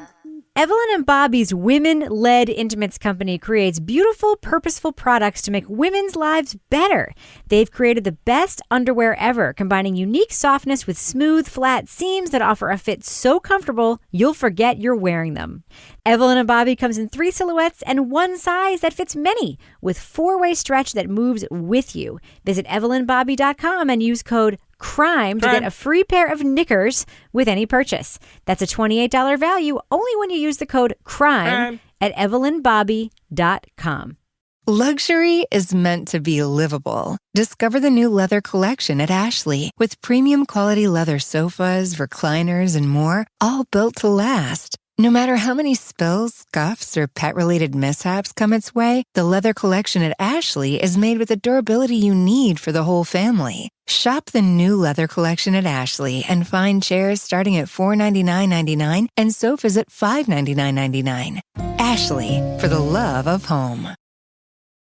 Evelyn and Bobby's women-led intimates company creates beautiful, purposeful products to make women's lives better. They've created the best underwear ever, combining unique softness with smooth, flat seams that offer a fit so comfortable you'll forget you're wearing them. Evelyn and Bobby comes in 3 silhouettes and 1 size that fits many, with 4-way stretch that moves with you. Visit evelynbobby.com and use code CRIME to get a free pair of knickers with any purchase. That's a $28 value only when you use the code CRIME at evelynbobby.com. Luxury is meant to be livable. Discover the new leather collection at Ashley with premium quality leather sofas, recliners, and more, all built to last. No matter how many spills, scuffs, or pet-related mishaps come its way, the leather collection at Ashley is made with the durability you need for the whole family. Shop the new leather collection at Ashley and find chairs starting at $499.99 and sofas at $599.99. Ashley, for the love of home.